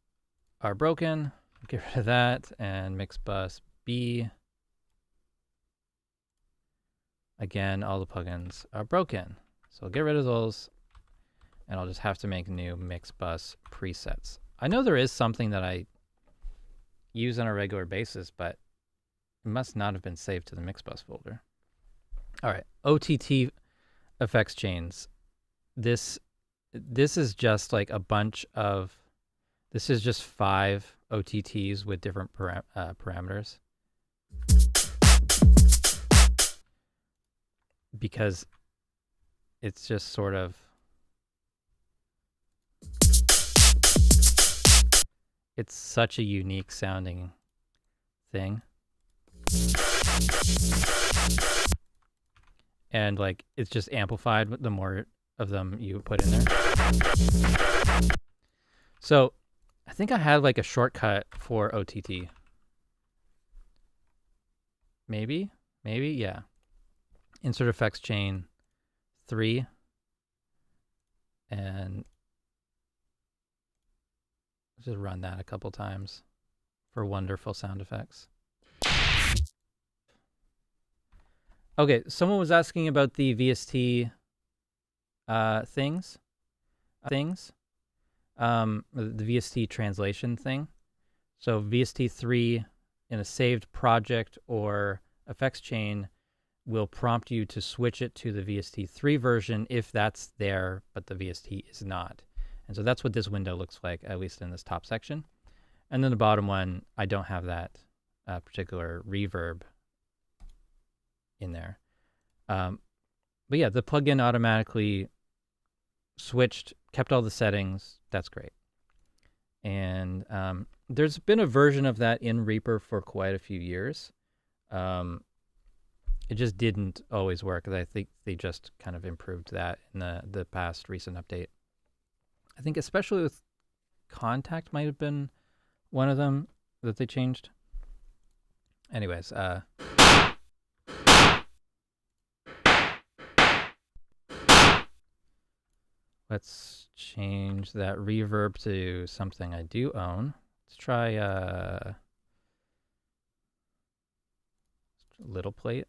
are broken, get rid of that, and mix bus B. Again, all the plugins are broken. So I'll get rid of those, and I'll just have to make new mix bus presets. I know there is something that I use on a regular basis, but it must not have been saved to the mix bus folder. All right, OTT effects chains. This is just like a bunch of, this is just 5 OTTs with different parameters. Because it's just sort of, it's such a unique sounding thing. And like, it's just amplified the more of them you put in there. So I think I had like a shortcut for OTT. Maybe, yeah. Insert effects chain 3. And just run that a couple times for wonderful sound effects. Okay, someone was asking about the VST things. The VST translation thing. So VST3 in a saved project or effects chain will prompt you to switch it to the VST3 version if that's there, but the VST is not. And so that's what this window looks like, at least in this top section. And then the bottom one, I don't have that particular reverb in there. But yeah, the plugin automatically switched, kept all the settings. That's great. And there's been a version of that in Reaper for quite a few years. It just didn't always work. I think they just kind of improved that in the past recent update. I think especially with Contact might have been one of them that they changed. Anyways, let's change that reverb to something I do own. Let's try Little Plate.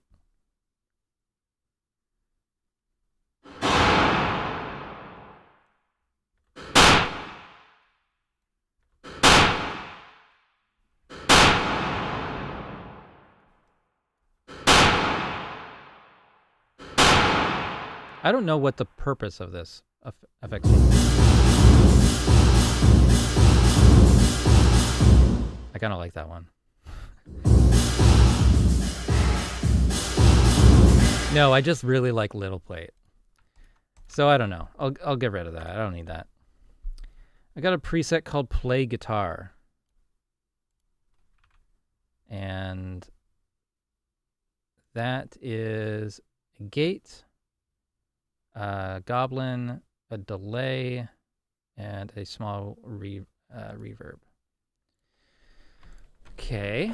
I don't know what the purpose of this effect is. I kind of like that one. No, I just really like Little Plate. So I don't know. I'll get rid of that. I don't need that. I got a preset called Play Guitar. And that is a gate, Goblin, a delay, and a small reverb. Okay.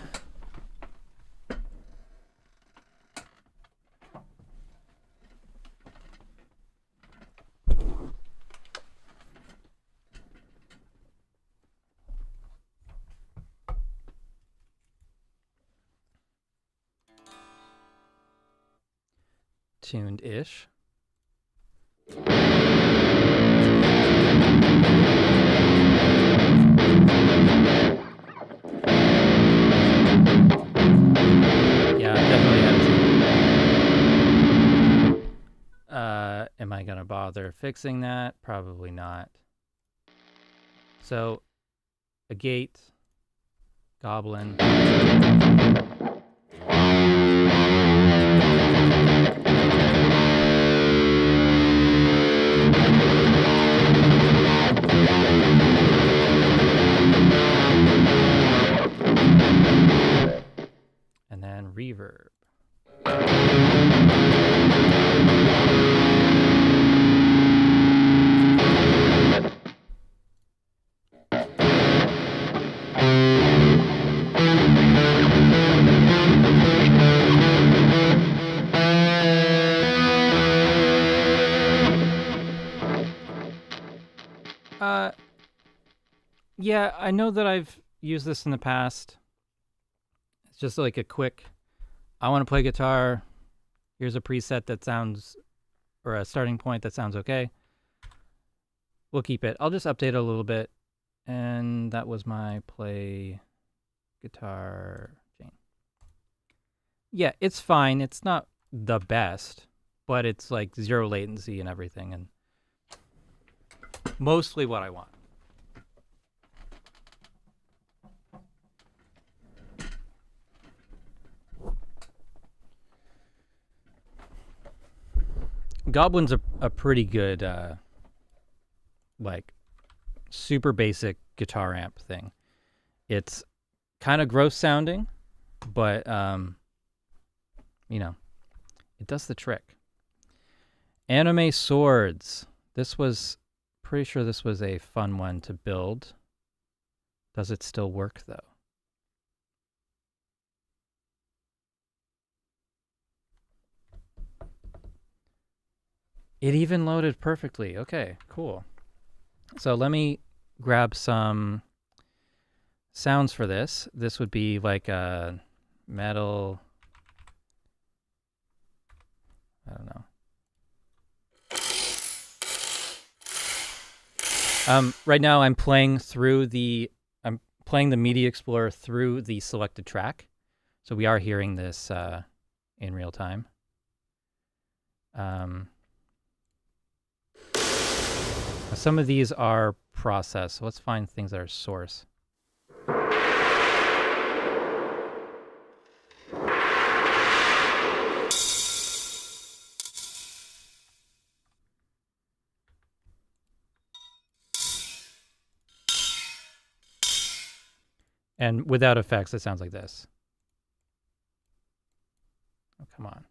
Tuned-ish. Yeah, definitely have to. Am I gonna bother fixing that? Probably not. So, a gate, Goblin. And then reverb. Yeah, I know that I've used this in the past. It's just like a quick, I want to play guitar. Here's a preset that sounds, or a starting point that sounds okay. We'll keep it. I'll just update it a little bit. And that was my play guitar Jane. Yeah, it's fine. It's not the best, but it's like 0 latency and everything, and mostly what I want. Goblin's a pretty good, like, super basic guitar amp thing. It's kind of gross sounding, but, you know, it does the trick. Anime swords. This was, pretty sure this was a fun one to build. Does it still work, though? It even loaded perfectly. Okay, cool. So let me grab some sounds for this. This would be like a metal, I don't know. Right now I'm playing the Media Explorer through the selected track. So we are hearing this in real time. Some of these are processed, so let's find things that are source. And without effects, it sounds like this. Oh, come on.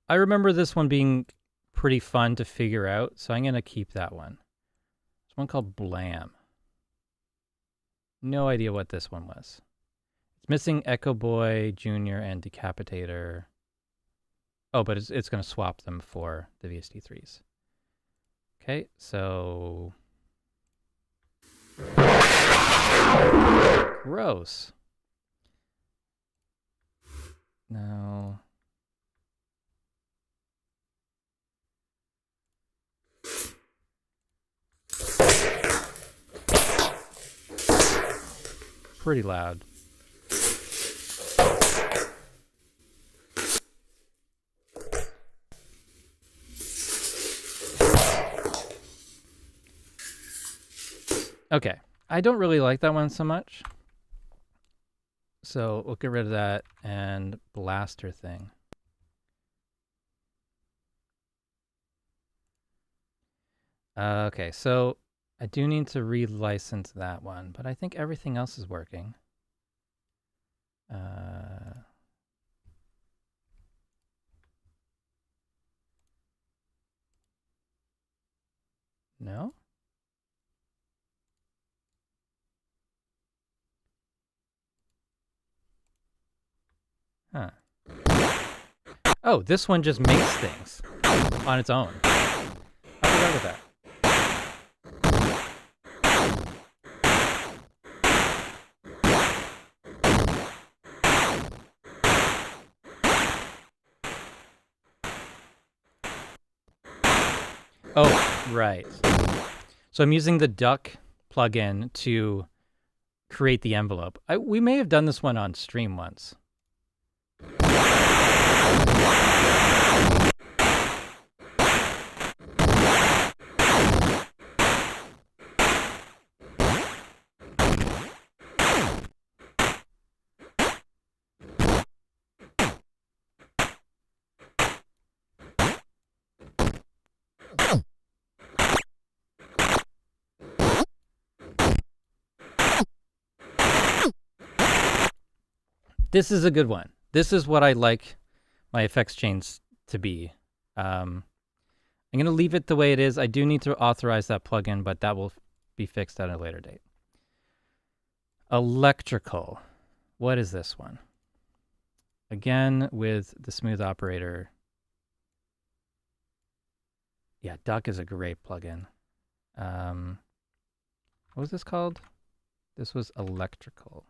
I remember this one being pretty fun to figure out, so I'm going to keep that one. There's one called Blam. No idea what this one was. It's missing Echo Boy, Junior, and Decapitator. Oh, but it's going to swap them for the VST3s. Okay, so... Gross. No... Pretty loud. Okay, I don't really like that one so much. So we'll get rid of that and blaster thing. Okay, so I do need to relicense that one, but I think everything else is working. No? Huh. Oh, this one just makes things on its own. I forgot about that. Oh, right. So I'm using the Duck plugin to create the envelope. We may have done this one on stream once. This is a good one. This is what I like my effects chains to be. I'm going to leave it the way it is. I do need to authorize that plugin, but that will be fixed at a later date. Electrical. What is this one? Again, with the smooth operator. Yeah, Duck is a great plugin. What was this called? This was electrical.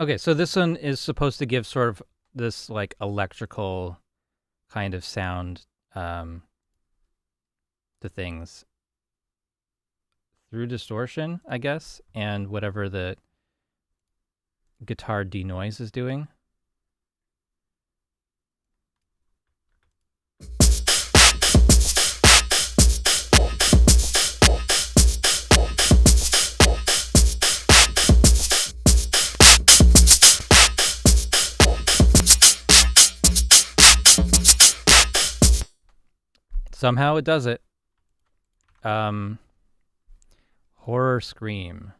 Okay, so this one is supposed to give sort of this like electrical kind of sound to things through distortion, I guess, and whatever the guitar denoise is doing. Somehow it does it. Horror scream.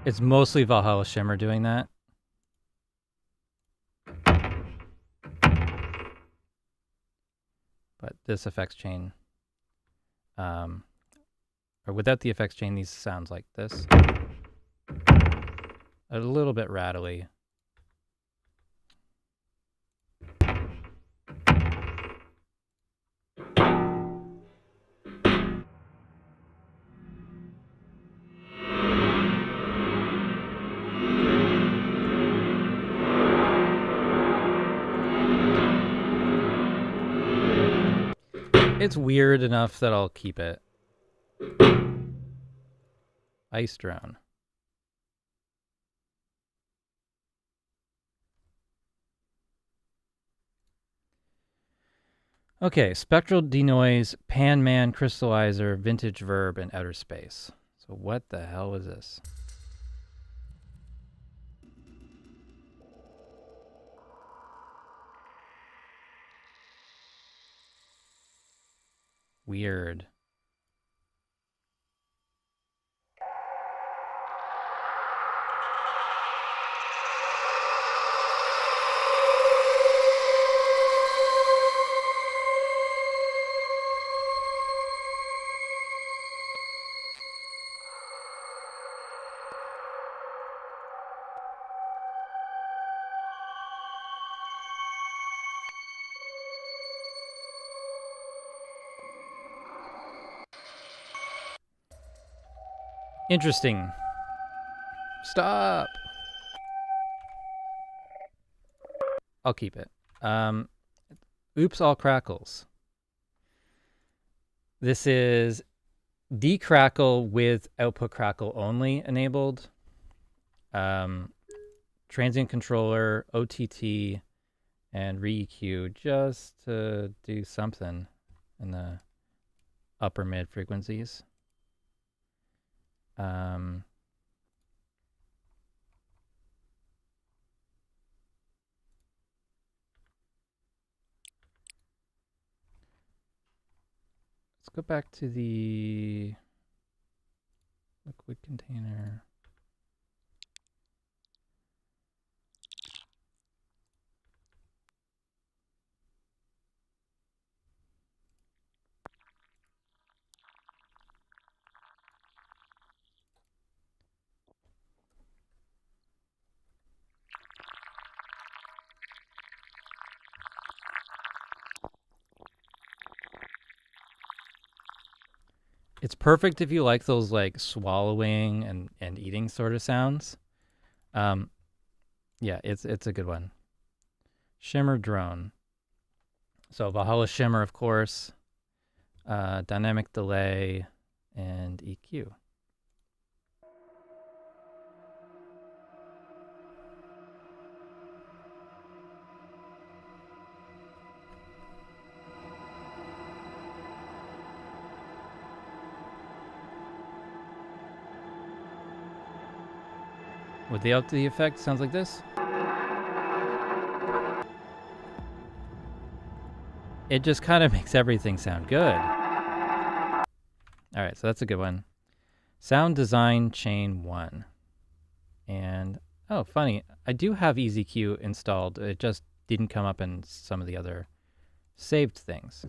It's mostly Valhalla Shimmer doing that. But this effects chain, or without the effects chain, these sounds like this. A little bit rattly. It's weird enough that I'll keep it. Ice drone. Okay, spectral denoise, pan man, crystallizer, vintage verb, and outer space. So what the hell is this? Weird. Interesting. Stop. I'll keep it. Oops All Crackles. This is decrackle with output crackle only enabled. Transient controller, OTT, and re-EQ just to do something in the upper mid frequencies. Let's go back to the liquid container. It's perfect if you like those like swallowing and eating sort of sounds. Yeah, it's a good one. Shimmer drone. So Valhalla Shimmer, of course, dynamic delay, and EQ. Without the effect, sounds like this. It just kind of makes everything sound good. All right, so that's a good one. Sound design chain 1. And, oh, funny, I do have EZQ installed. It just didn't come up in some of the other saved things.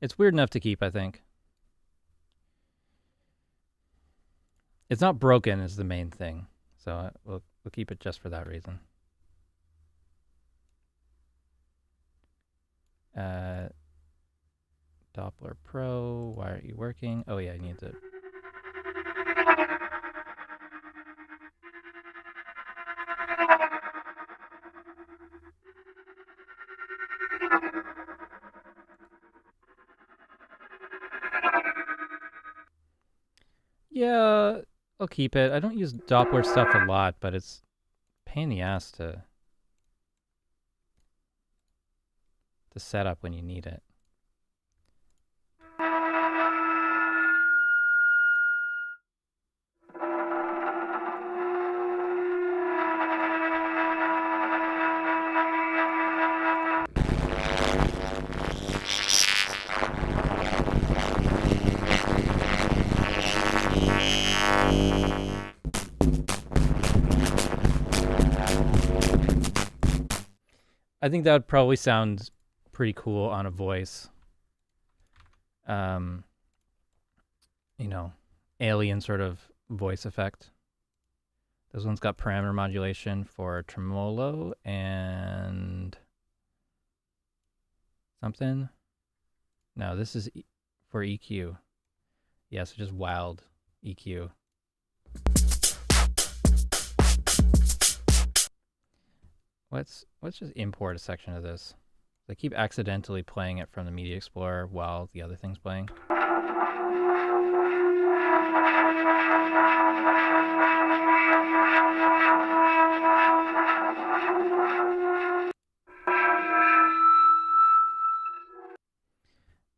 It's weird enough to keep, I think. It's not broken is the main thing, so we'll keep it just for that reason. Doppler Pro, why aren't you working? Oh yeah, I need to. Yeah, I'll keep it. I don't use Doppler stuff a lot, but it's a pain in the ass to set up when you need it. I think that would probably sound pretty cool on a voice. You know, alien sort of voice effect. This one's got parameter modulation for tremolo and something. No, this is for EQ. Yeah, so just wild EQ. Let's just import a section of this. I keep accidentally playing it from the Media Explorer while the other thing's playing.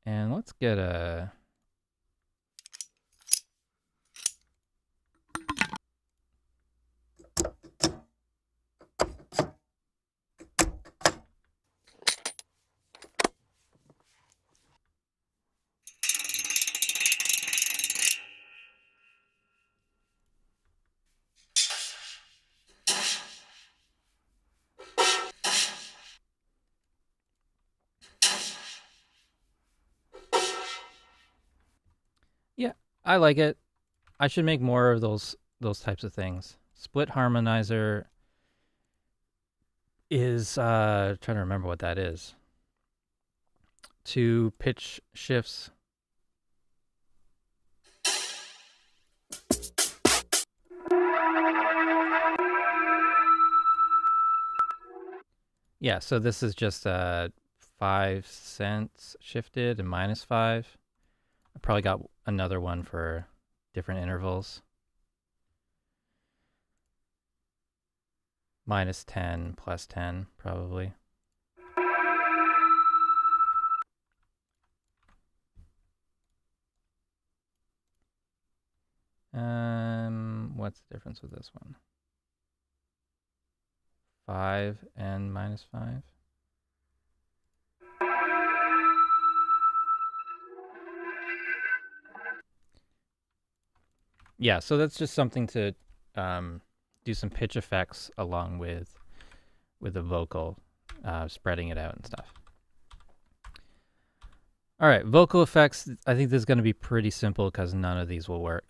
And let's get a... Yeah, I like it. I should make more of those types of things. Split harmonizer is trying to remember what that is. 2 pitch shifts. Yeah, so this is just 5 cents shifted and -5. I probably got another one for different intervals. -10, +10, probably. What's the difference with this one? 5 and -5. Yeah, so that's just something to do some pitch effects along with the vocal, spreading it out and stuff. All right, vocal effects. I think this is going to be pretty simple because none of these will work.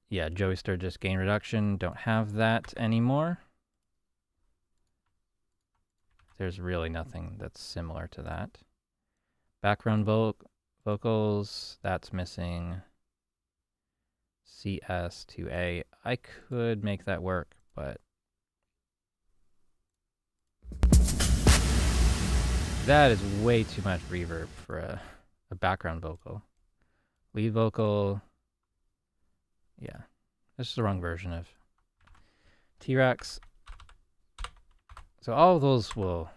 Yeah, Joey Sturgis gain reduction. Don't have that anymore. There's really nothing that's similar to that. Background vocals, that's missing. CS2A. I could make that work, but that is way too much reverb for a background vocal. Lead vocal. Yeah, this is the wrong version of T-Rex. So all of those will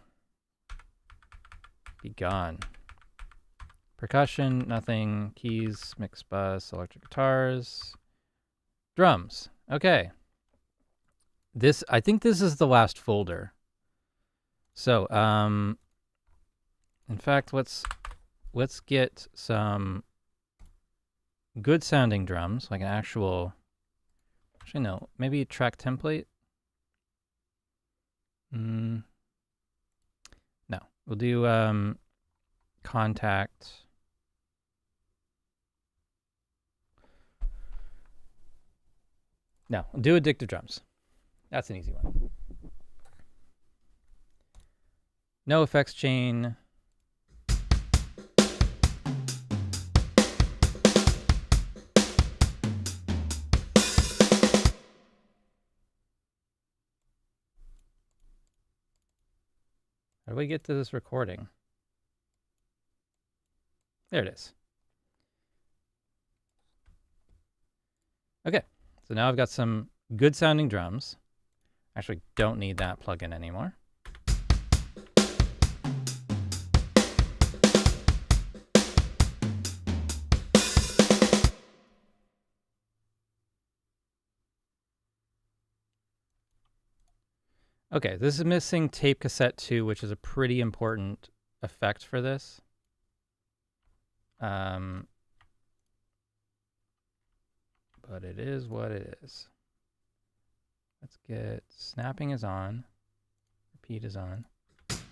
be gone. Percussion, nothing. Keys, mix bus, electric guitars. Drums. Okay. I think this is the last folder. So, in fact, let's get some good sounding drums, like an actually no, maybe a track template. No, we'll do Contact. No, we'll do Addictive Drums. That's an easy one. No effects chain. How do we get to this recording? There it is. Okay, so now I've got some good sounding drums. Actually, don't need that plugin anymore. Okay, this is missing tape cassette 2, which is a pretty important effect for this. But it is what it is. Let's get snapping is on. Repeat is on. I'm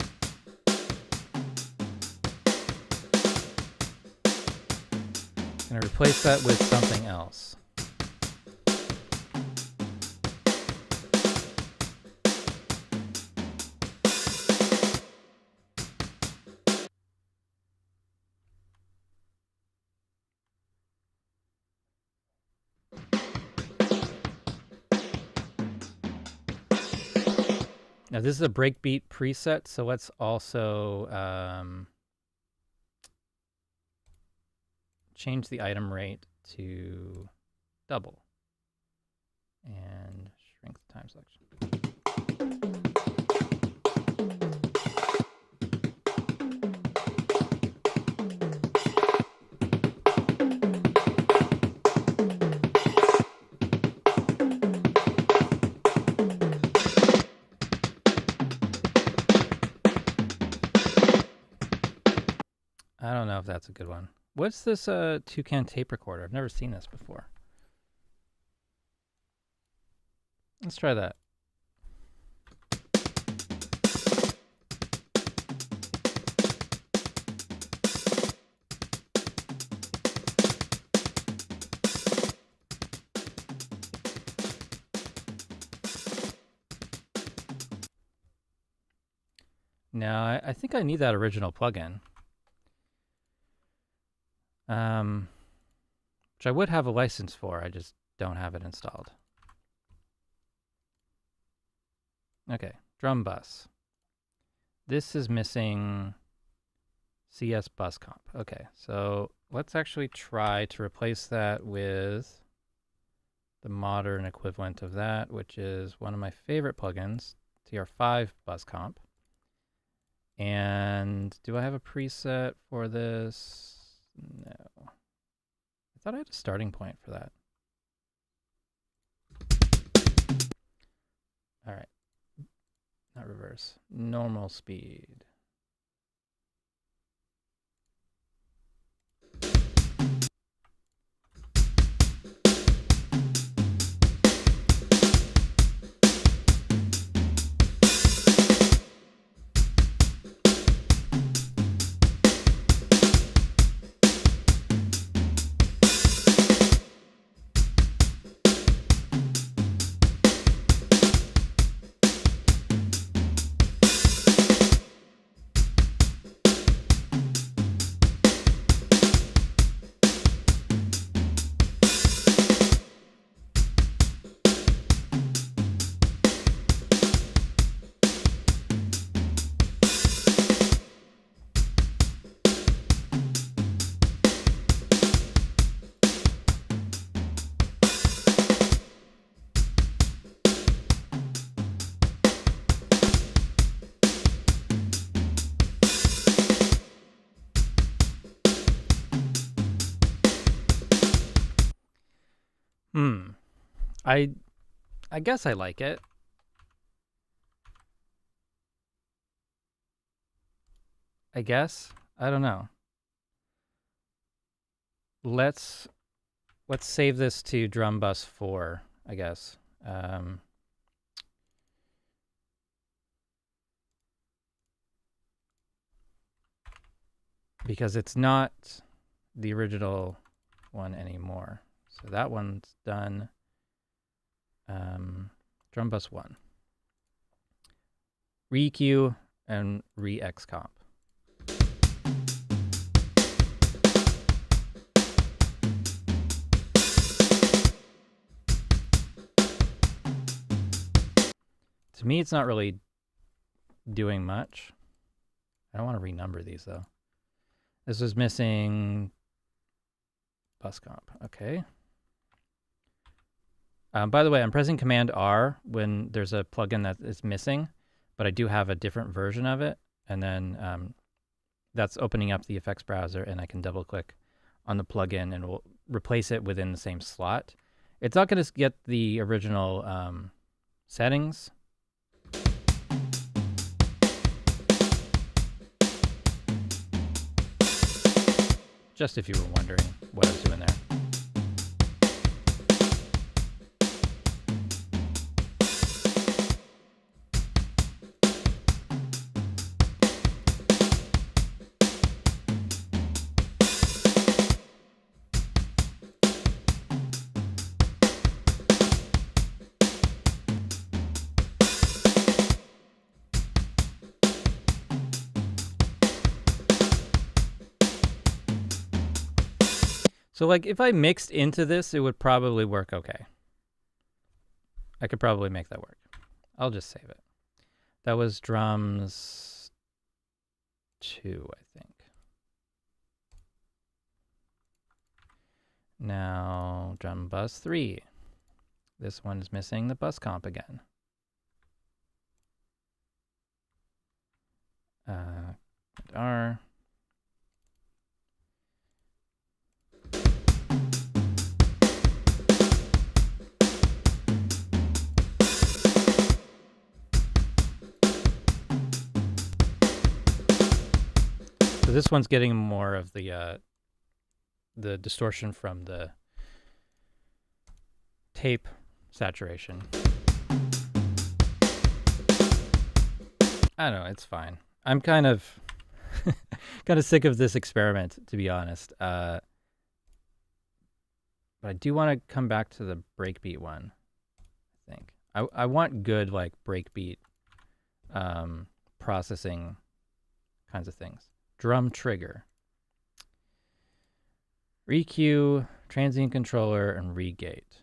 going to replace that with something else. Now this is a breakbeat preset, so let's also change the item rate to double and shrink the time selection. I don't know if that's a good one. What's this Toucan tape recorder? I've never seen this before. Let's try that. Now, I think I need that original plugin. Which I would have a license for, I just don't have it installed. Okay, drum bus. This is missing CS bus comp. Okay, so let's actually try to replace that with the modern equivalent of that, which is one of my favorite plugins, TR5 bus comp. And do I have a preset for this? No. I thought I had a starting point for that. All right. Not reverse. Normal speed. I guess I like it. I guess. I don't know. Let's save this to drum bus 4, I guess. Because it's not the original one anymore. So that one's done. Drum bus 1. Re-EQ and re-XComp. To me, it's not really doing much. I don't want to renumber these, though. This was missing bus comp. Okay. By the way, I'm pressing Command R when there's a plugin that is missing, but I do have a different version of it. And then that's opening up the effects browser, and I can double click on the plugin and we'll replace it within the same slot. It's not going to get the original settings. Just if you were wondering what I was doing there. So like if I mixed into this, it would probably work okay. I could probably make that work. I'll just save it. That was drums 2, I think. Now drum bus 3. This one is missing the bus comp again. R. So this one's getting more of the distortion from the tape saturation. I don't know, it's fine. I'm kind of sick of this experiment, to be honest. But I do want to come back to the breakbeat one, I think. I want good like breakbeat processing kinds of things. Drum trigger. Re-EQ, transient controller, and re-gate.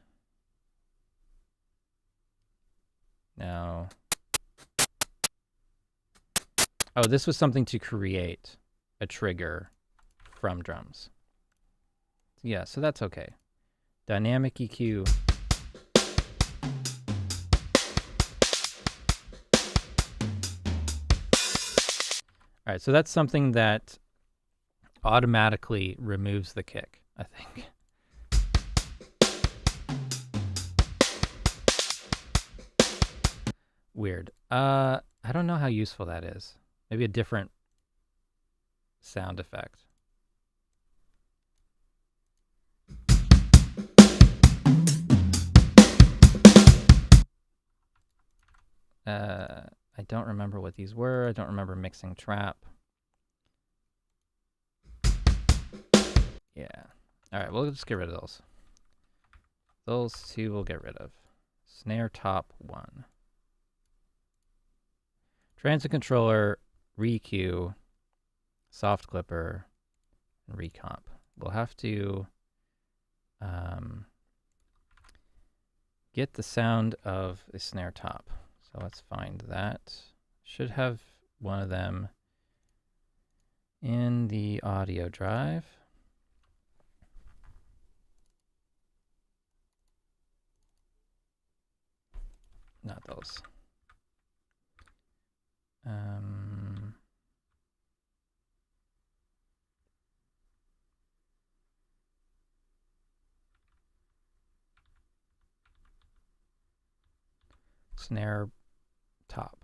Now, oh, this was something to create a trigger from drums. Yeah, so that's okay. Dynamic EQ. All right, so that's something that automatically removes the kick, I think. Weird. I don't know how useful that is. Maybe a different sound effect. I don't remember what these were. I don't remember mixing trap. Yeah. All right, we'll just get rid of those. Those 2 we'll get rid of. Snare top 1. Transit controller, re-EQ, soft clipper, and recomp. We'll have to get the sound of the snare top. So let's find that. Should have one of them in the audio drive. Not those. snare top.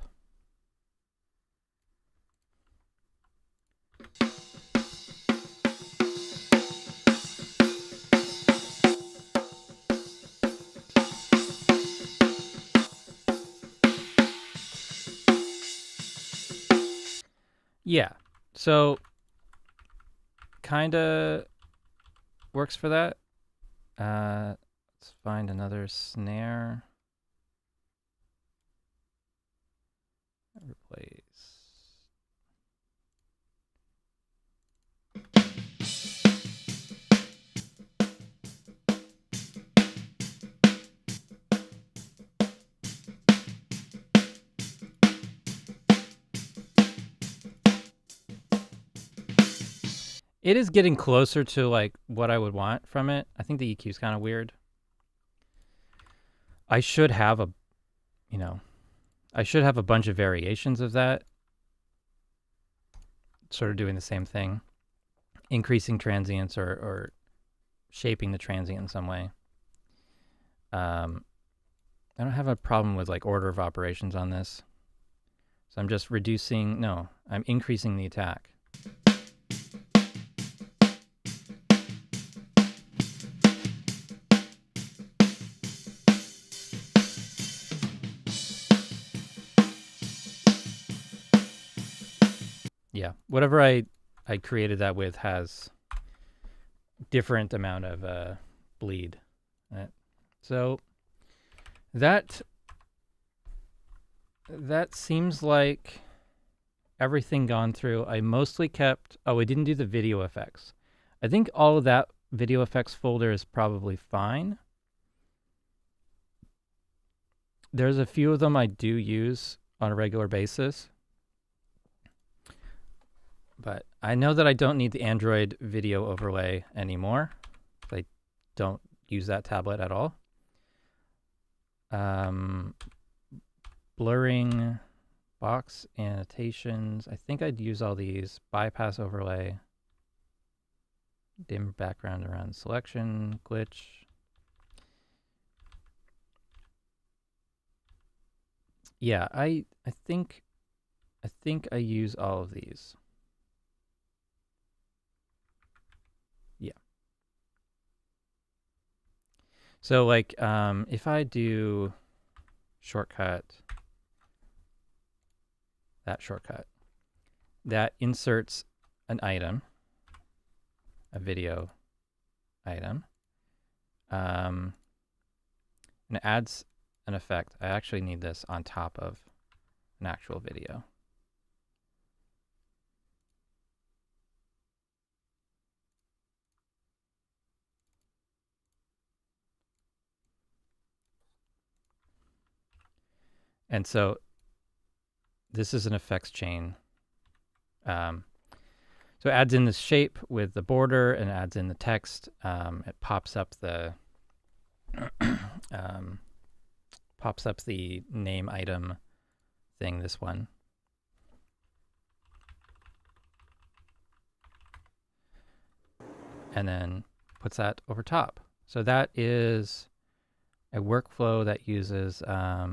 Yeah, so kind of works for that. Let's find another snare. Replace. It is getting closer to like what I would want from it. I think the EQ is kind of weird. I should have a, I should have a bunch of variations of that, sort of doing the same thing, increasing transients or shaping the transient in some way. I don't have a problem with like order of operations on this. So I'm just I'm increasing the attack. Yeah, whatever I created that with has different amount of bleed. Right? So that seems like everything gone through. I mostly kept, I didn't do the video effects. I think all of that video effects folder is probably fine. There's a few of them I do use on a regular basis. But I know that I don't need the Android video overlay anymore. I don't use that tablet at all. Blurring, box annotations. I think I'd use all these. Bypass overlay. Dim background around selection, glitch. Yeah, I think I use all of these. Yeah. So like if I do shortcut, that shortcut, that inserts an item, a video item, and it adds an effect. I actually need this on top of an actual video. And so this is an effects chain. So it adds in this shape with the border and adds in the text. It pops up the name item thing, this one. And then puts that over top. So that is a workflow that uses, I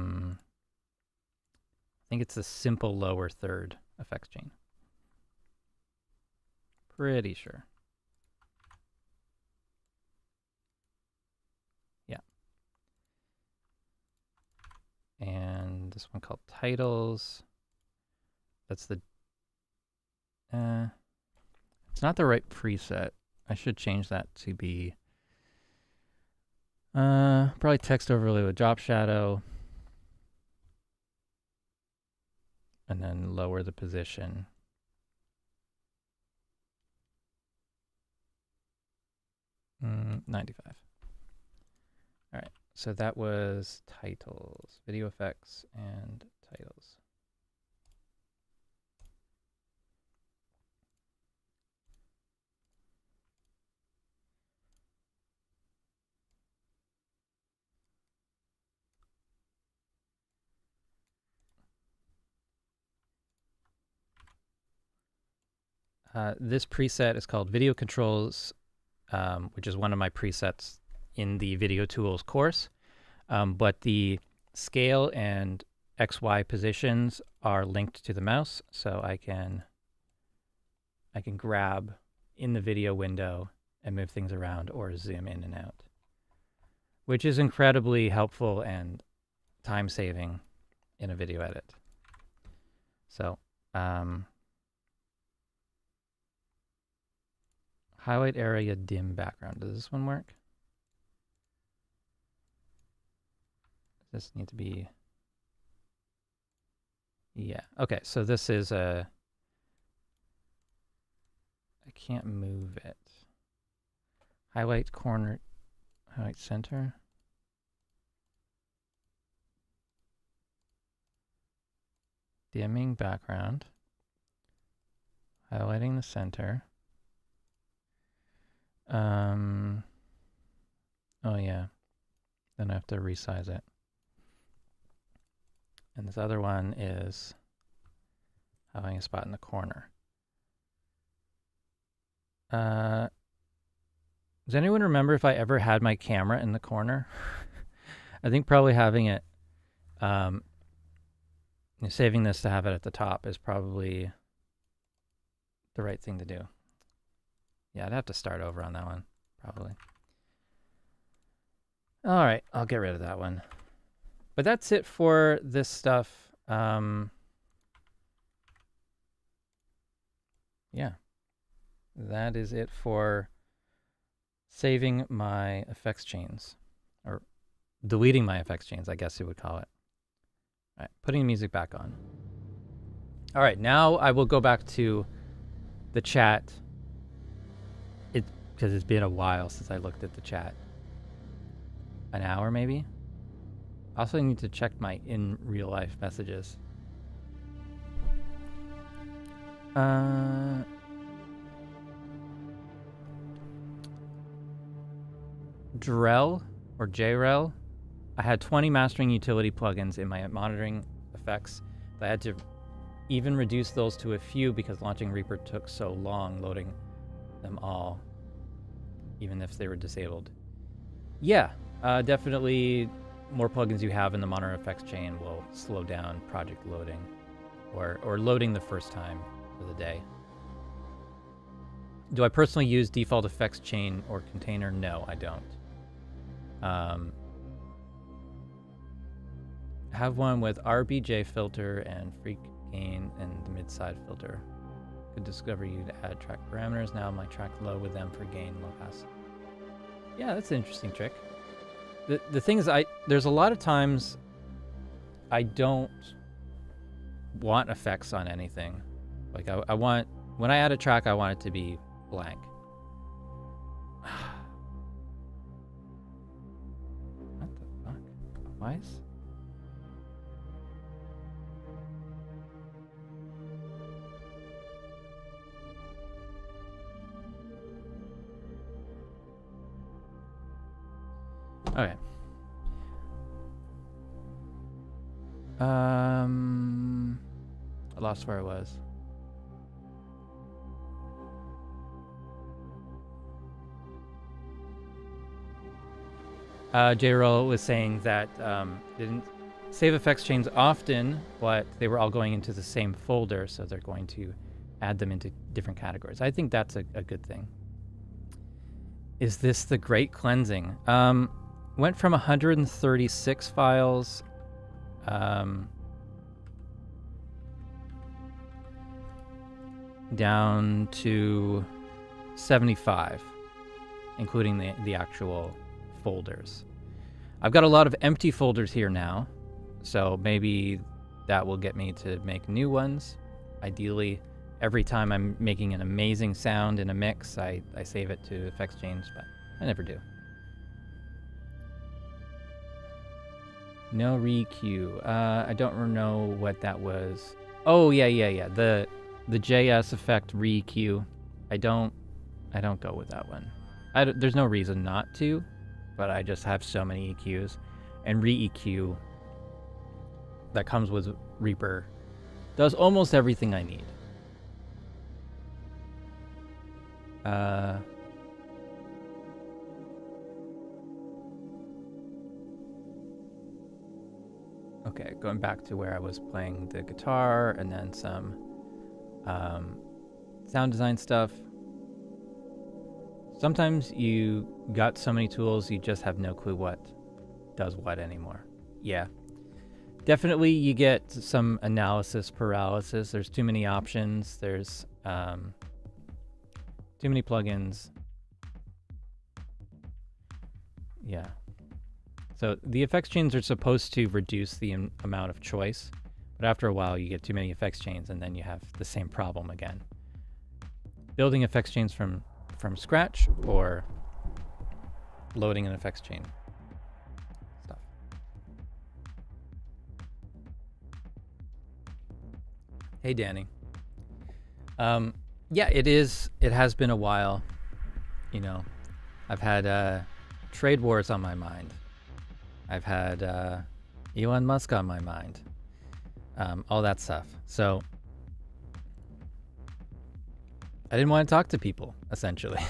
think it's the simple lower third effects chain. Pretty sure. Yeah. And this one called titles. That's the, it's not the right preset. I should change that to be probably text overlay with drop shadow. And then lower the position. Mm, 95. All right, so that was titles, video effects, and titles. This preset is called Video Controls, which is one of my presets in the Video Tools course. But the scale and XY positions are linked to the mouse, so I can grab in the video window and move things around or zoom in and out, which is incredibly helpful and time-saving in a video edit. So, highlight area, dim background. Does this one work? Does this need to be... Yeah, okay, so this is a... I can't move it. Highlight corner, highlight center. Dimming background. Highlighting the center. Oh yeah, then I have to resize it. And this other one is having a spot in the corner. Does anyone remember if I ever had my camera in the corner? I think probably having it, saving this to have it at the top is probably the right thing to do. Yeah, I'd have to start over on that one, probably. All right, I'll get rid of that one. But that's it for this stuff. Yeah, that is it for saving my effects chains, or deleting my effects chains, I guess you would call it. All right, putting the music back on. All right, now I will go back to the chat. Because it's been a while since I looked at the chat. An hour, maybe? I also need to check my in real life messages. Drell or JREL. I had 20 mastering utility plugins in my monitoring effects. I had to even reduce those to a few because launching Reaper took so long loading them all, even if they were disabled. Yeah, definitely more plugins you have in the monitor effects chain will slow down project loading or loading the first time of the day. Do I personally use default effects chain or container? No, I don't. Have one with RBJ filter and freak gain and the mid-side filter. Could discover you to add track parameters. Now my track low with them for gain, low pass. Yeah, that's an interesting trick. The thing is, there's a lot of times I don't want effects on anything. Like I want, when I add a track, I want it to be blank. What the fuck? Why is... Okay. I lost where I was. JRoll was saying that didn't save effects chains often, but they were all going into the same folder, so they're going to add them into different categories. I think that's a good thing. Is this the great cleansing? Went from 136 files down to 75, including the actual folders. I've got a lot of empty folders here now, so maybe that will get me to make new ones. Ideally, every time I'm making an amazing sound in a mix, I save it to effects chains, but I never do. No re-cue. I don't know what that was. Oh yeah. The JS effect re-cue. I don't go with that one. There's no reason not to, but I just have so many EQs, and re-EQ that comes with Reaper does almost everything I need. Okay, going back to where I was playing the guitar and then some sound design stuff. Sometimes you got so many tools, you just have no clue what does what anymore. Yeah. Definitely you get some analysis paralysis. There's too many options. There's too many plugins. Yeah. So the effects chains are supposed to reduce the amount of choice, but after a while you get too many effects chains and then you have the same problem again. Building effects chains from scratch or loading an effects chain stuff. Hey, Danny. Yeah, it has been a while. You know, I've had trade wars on my mind. I've had Elon Musk on my mind. All that stuff. So I didn't want to talk to people, essentially.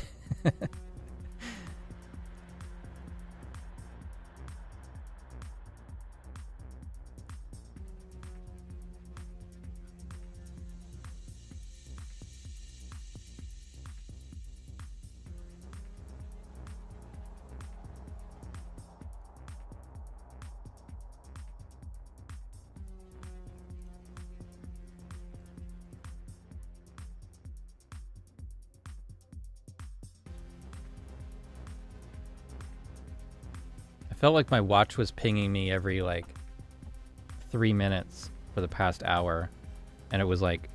I felt like my watch was pinging me every like 3 minutes for the past hour, and it was like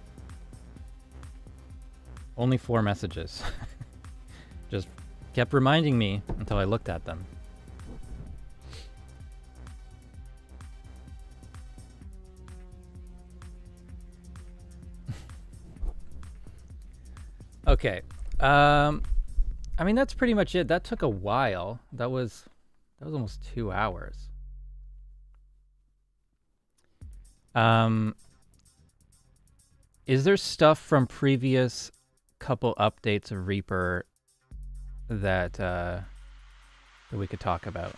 only 4 messages. Just kept reminding me until I looked at them. Okay. I mean, that's pretty much it. That took a while. That was almost 2 hours. Is there stuff from previous couple updates of Reaper that we could talk about?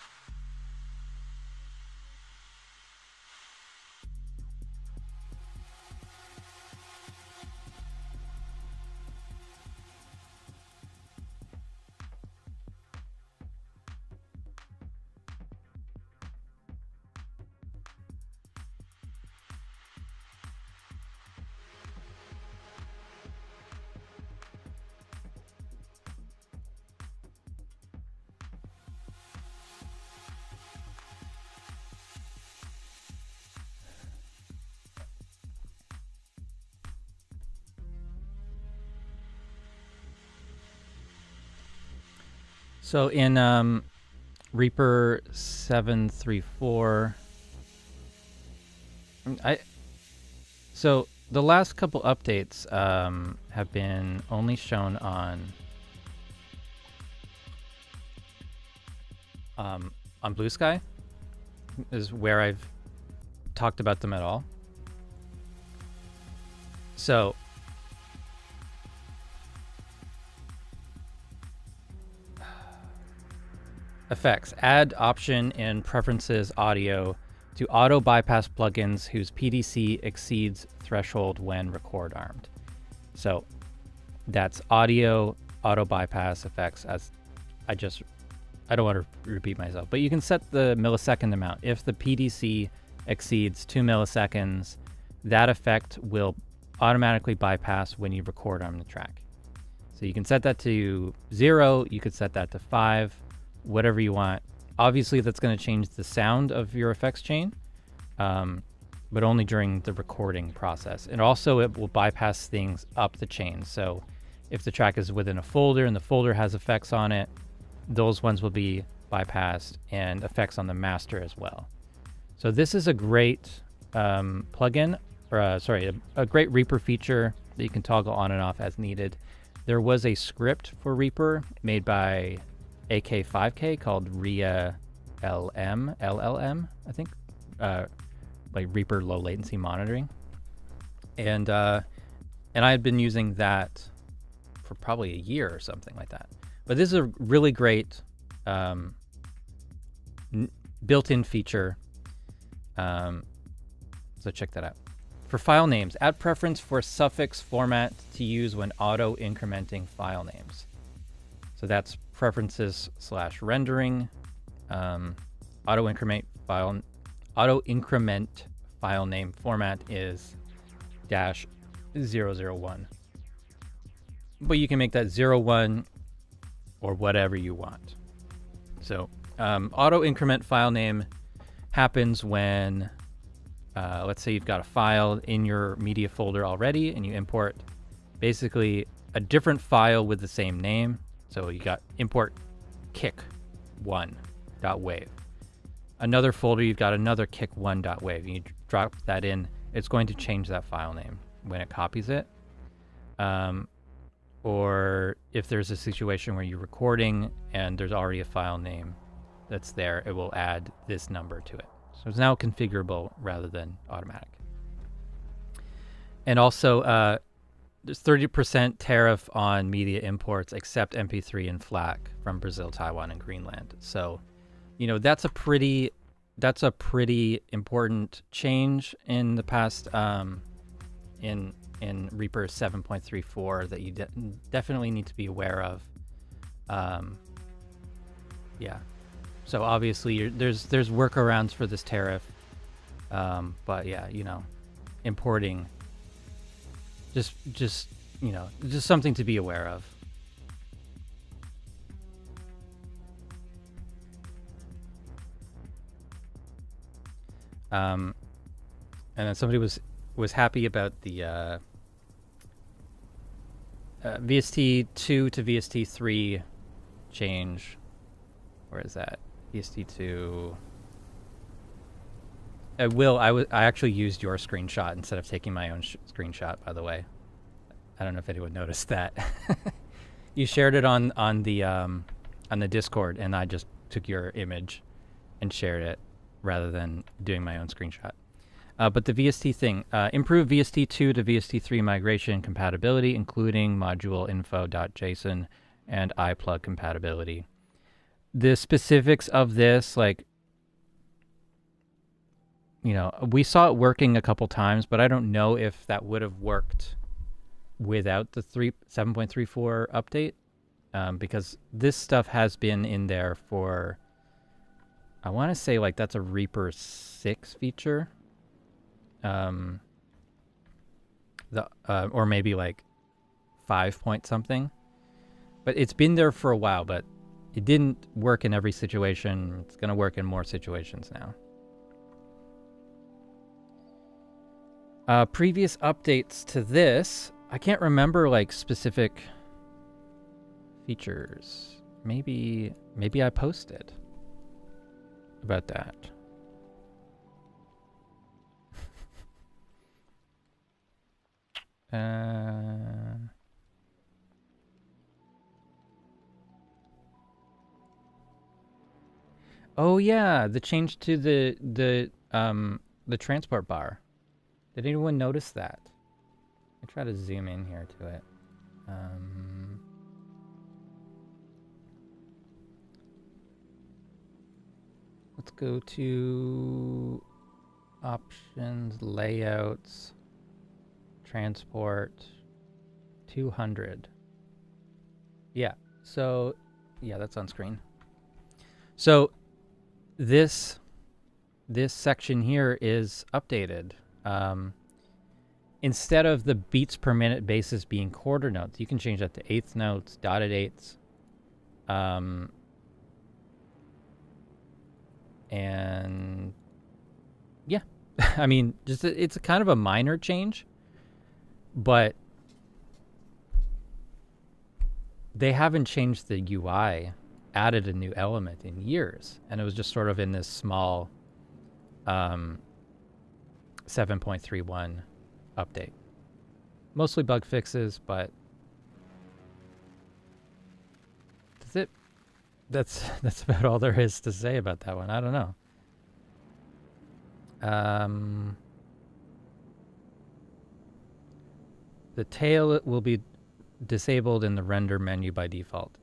So in Reaper 7.3.4, so the last couple updates have been only shown on Blue Sky, is where I've talked about them at all. So effects. Add option in preferences audio to auto bypass plugins whose PDC exceeds threshold when record armed. So that's audio bypass effects. As I don't want to repeat myself, but you can set the millisecond amount. If the PDC exceeds 2 milliseconds, that effect will automatically bypass when you record arm the track. So you can set that to 0, you could set that to 5, whatever you want. Obviously that's going to change the sound of your effects chain, but only during the recording process. And also it will bypass things up the chain. So if the track is within a folder and the folder has effects on it, those ones will be bypassed, and effects on the master as well. So this is a great plugin, or a great Reaper feature that you can toggle on and off as needed. There was a script for Reaper made by AK5K called RIA LLM, I think, like Reaper low latency monitoring, and I had been using that for probably a year or something like that. But this is a really great built-in feature. So check that out. For file names, add preference for suffix format to use when auto-incrementing file names. So that's preferences / rendering. Auto-increment file name format is -001. But you can make that 01 or whatever you want. So auto-increment file name happens when, let's say you've got a file in your media folder already and you import basically a different file with the same name. So you got import kick1.wave. Another folder, you've got another kick1.wave. You drop that in, it's going to change that file name when it copies it. Or if there's a situation where you're recording and there's already a file name that's there, it will add this number to it. So it's now configurable rather than automatic. And also, there's 30% tariff on media imports except MP3 and FLAC from Brazil, Taiwan, and Greenland. So, you know, that's a pretty important change in the past in Reaper 7.34 that you definitely need to be aware of. Yeah. So obviously there's workarounds for this tariff, but yeah, you know, importing just you know, just something to be aware of. And then somebody was happy about the VST2 to VST3 change. Where is that? VST2. I actually used your screenshot instead of taking my own screenshot, by the way. I don't know if anyone noticed that. You shared it on the Discord, and I just took your image and shared it rather than doing my own screenshot. But the VST thing, improve VST2 to VST3 migration compatibility, including module info.json and iPlug compatibility. The specifics of this, like, you know, we saw it working a couple times, but I don't know if that would have worked without the 7.34 update, because this stuff has been in there for, I want to say, like, that's a Reaper 6 feature. Or maybe like 5 point something, but it's been there for a while, but it didn't work in every situation. It's going to work in more situations now. Previous updates to this, I can't remember like specific features. Maybe I posted about that. Oh yeah, the change to the transport bar. Did anyone notice that? I try to zoom in here to it. Let's go to options, layouts, transport, 200. Yeah, so yeah, that's on screen. So this section here is updated. Instead of the beats per minute basis being quarter notes, you can change that to eighth notes, dotted eighths. And yeah, I mean, just it's a kind of a minor change, but they haven't changed the UI, added a new element in years, and it was just sort of in this small 7.31 update. Mostly bug fixes, but that's about all there is to say about that one. I don't know. The tail will be disabled in the render menu by default.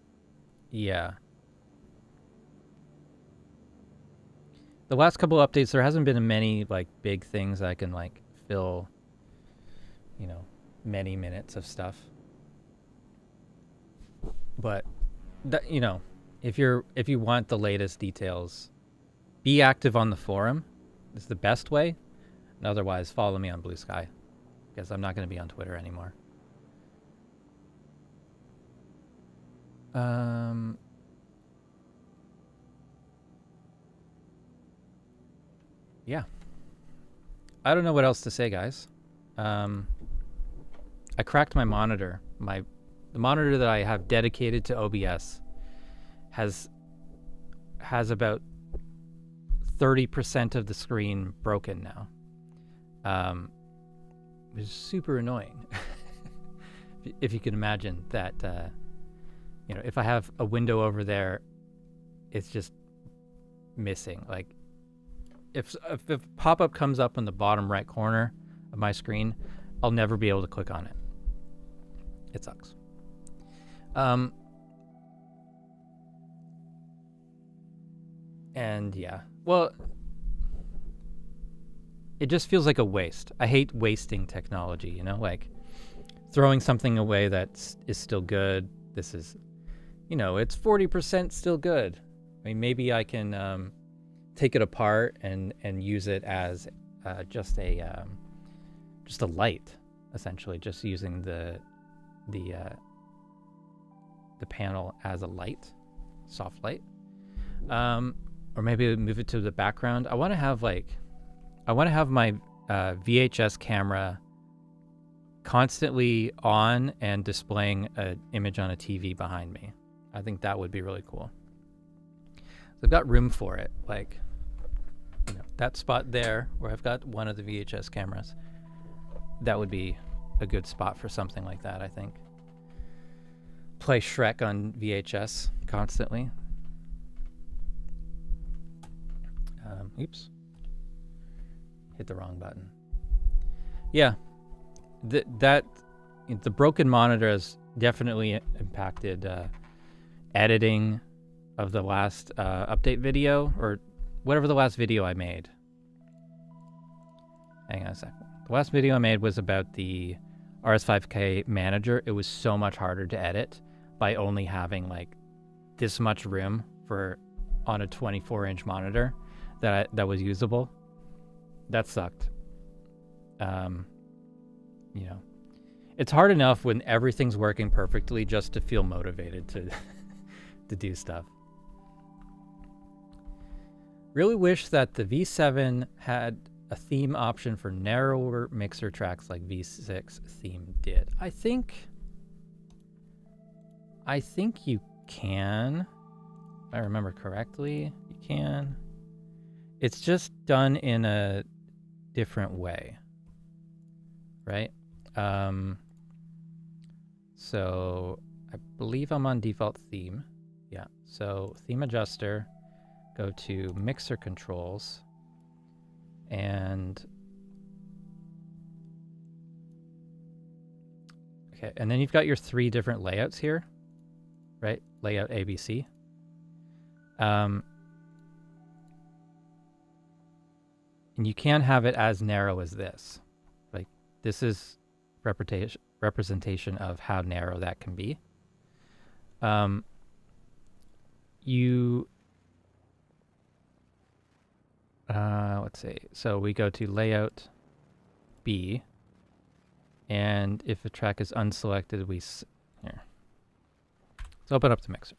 Yeah. the last couple updates, there hasn't been many like big things I can like fill, you know, many minutes of stuff. But that, you know, if you want the latest details, be active on the forum. It's the best way. And otherwise, follow me on Blue Sky, because I'm not going to be on Twitter anymore. Yeah. I don't know what else to say, guys. I cracked my monitor. The monitor that I have dedicated to OBS has about 30% of the screen broken now. Which is super annoying. If you can imagine that, you know, if I have a window over there, it's just missing. Like, if a pop-up comes up in the bottom right corner of my screen, I'll never be able to click on it. It sucks. And yeah, well, it just feels like a waste. I hate wasting technology, you know, like throwing something away that is still good. This is, you know, it's 40% still good. I mean, maybe I can take it apart and use it as just a light, essentially, just using the panel as a light, soft light. Or maybe move it to the background. I want to have my VHS camera constantly on and displaying an image on a TV behind me. I think that would be really cool. So I've got room for it, like, you know, that spot there where I've got one of the VHS cameras. That would be a good spot for something like that, I think. Play Shrek on VHS constantly. Oops. Hit the wrong button. Yeah. The broken monitor has definitely impacted editing of the last update video, or whatever the last video I made. Hang on a second. The last video I made was about the RS5K manager. It was so much harder to edit by only having like this much room on a 24-inch monitor that was usable. That sucked. You know, it's hard enough when everything's working perfectly just to feel motivated to do stuff. Really wish that the V7 had a theme option for narrower mixer tracks like V6 theme did. I think you can. If I remember correctly, you can. It's just done in a different way, right? So I believe I'm on default theme. Yeah, so theme adjuster, go to mixer controls, and okay, and then you've got your 3 different layouts here, right? Layout ABC. And you can have it as narrow as this. Like, this is representation of how narrow that can be. Let's see. So we go to layout B, and if a track is unselected, here. Let's open up the mixer.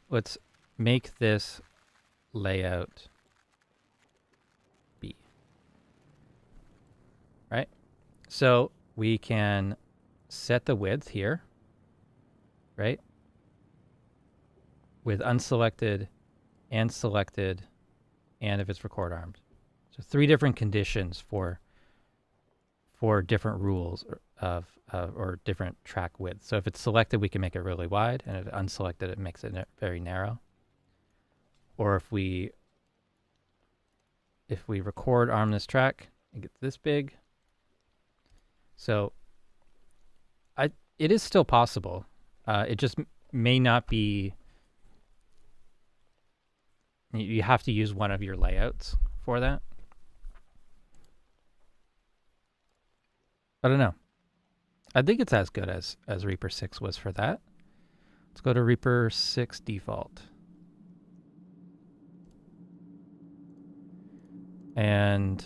Let's make this layout B. Right? So we can set the width here, right? With unselected and selected, and if it's record armed. So 3 different conditions for different rules or different track width. So if it's selected, we can make it really wide, and if it's unselected, it makes it very narrow. Or if we record arm this track, it gets this big. So it is still possible. It just may not be You have to use one of your layouts for that. I don't know. I think it's as good as Reaper 6 was for that. Let's go to Reaper 6 default. And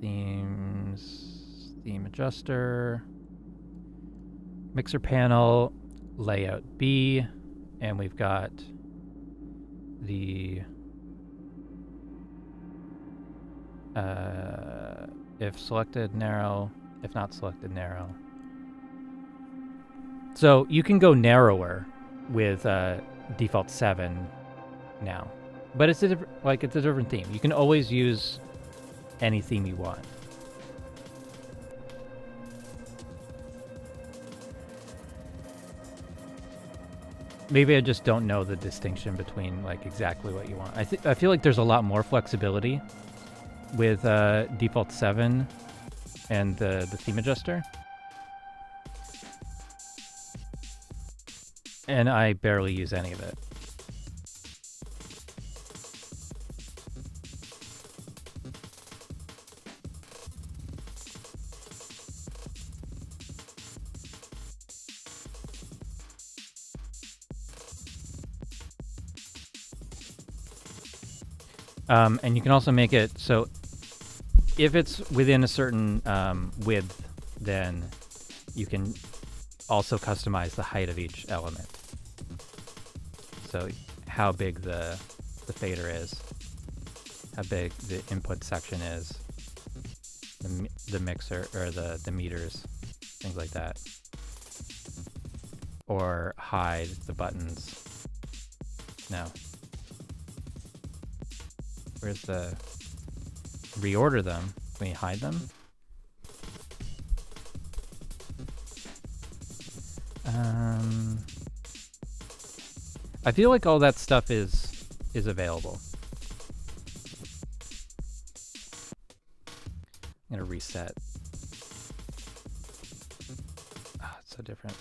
themes, theme adjuster, mixer panel, layout B, and we've got the if selected, narrow, if not selected, narrow. So you can go narrower with default 7 now, but it's a different theme. You can always use any theme you want. Maybe I just don't know the distinction between like exactly what you want. I feel like there's a lot more flexibility with default 7 and the theme adjuster. And I barely use any of it. And you can also make it so if it's within a certain width, then you can also customize the height of each element. So how big the fader is, how big the input section is, the mixer or the meters, things like that. Or hide the buttons. No. Where's the reorder them? Can we hide them? I feel like all that stuff is available. I'm gonna reset. Oh, it's so different.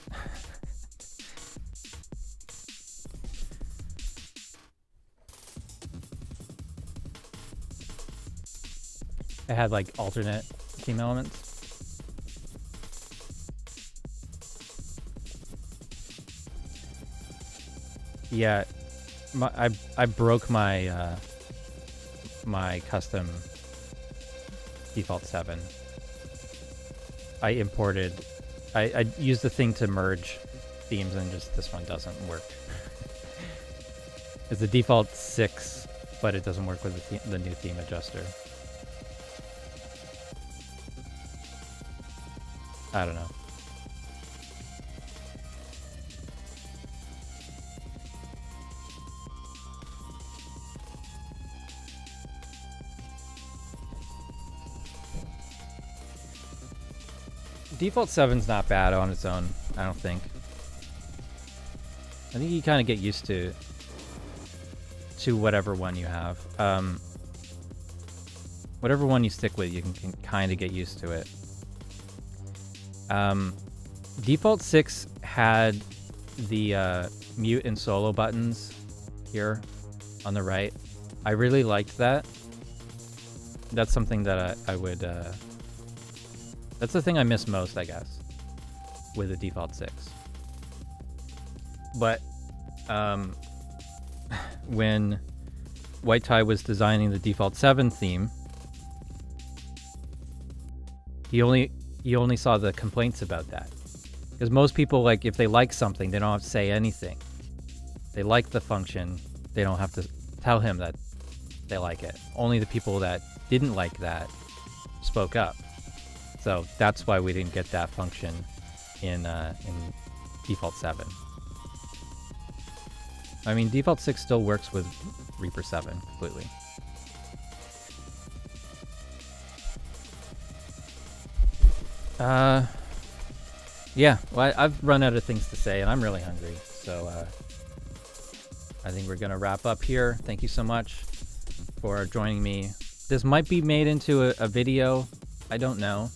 I had like alternate theme elements. Yeah, I broke my my custom default 7. I used the thing to merge themes and just this one doesn't work. It's the default 6, but it doesn't work with the new theme adjuster. I don't know. Default 7's not bad on its own, I don't think. I think you kind of get used to whatever one you have. Whatever one you stick with, you can kind of get used to it. Default 6 had the mute and solo buttons here on the right. I really liked that. That's something that I would... that's the thing I miss most, I guess, with the default 6. But when White Tie was designing the default 7 theme, he only saw the complaints about that. Because most people, like, if they like something, they don't have to say anything. They like the function, they don't have to tell him that they like it. Only the people that didn't like that spoke up. So that's why we didn't get that function in default 7. I mean, default 6 still works with Reaper 7 completely. Yeah, well, I've run out of things to say, and I'm really hungry. So I think we're going to wrap up here. Thank you so much for joining me. This might be made into a video. I don't know.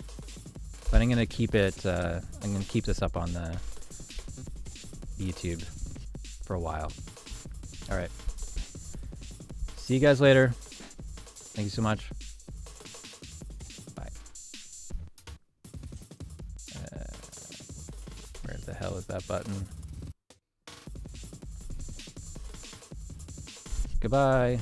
But I'm going to keep it, I'm going to keep this up on the YouTube. for a while. All right. See you guys later. Thank you so much. Bye. Where the hell is that button? Goodbye.